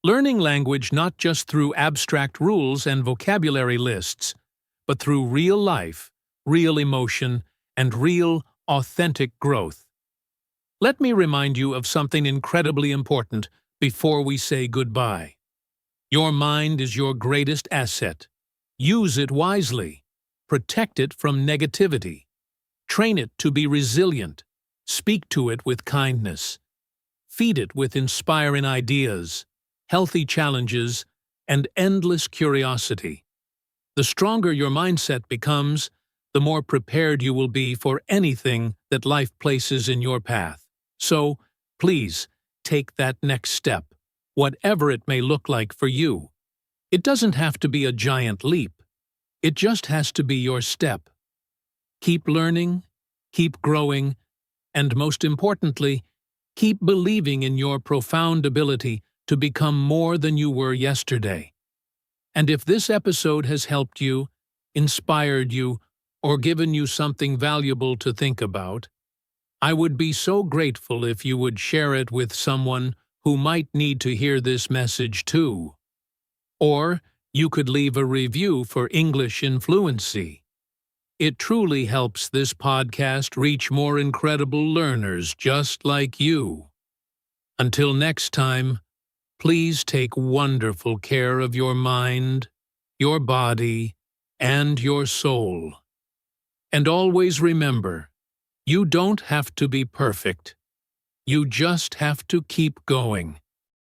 Learning language not just through abstract rules and vocabulary lists, but through real life, real emotion, and real, authentic growth. Let me remind you of something incredibly important before we say goodbye. Your mind is your greatest asset. Use it wisely. Protect it from negativity. Train it to be resilient. Speak to it with kindness. Feed it with inspiring ideas, healthy challenges, and endless curiosity. The stronger your mindset becomes, the more prepared you will be for anything that life places in your path. So, please, take that next step, whatever it may look like for you. It doesn't have to be a giant leap. It just has to be your step. Keep learning, keep growing, and most importantly, keep believing in your profound ability to become more than you were yesterday. And if this episode has helped you, inspired you, or given you something valuable to think about, I would be so grateful if you would share it with someone who might need to hear this message too. Or you could leave a review for English in Fluency. It truly helps this podcast reach more incredible learners just like you. Until next time, please take wonderful care of your mind, your body, and your soul. And always remember, you don't have to be perfect. You just have to keep going.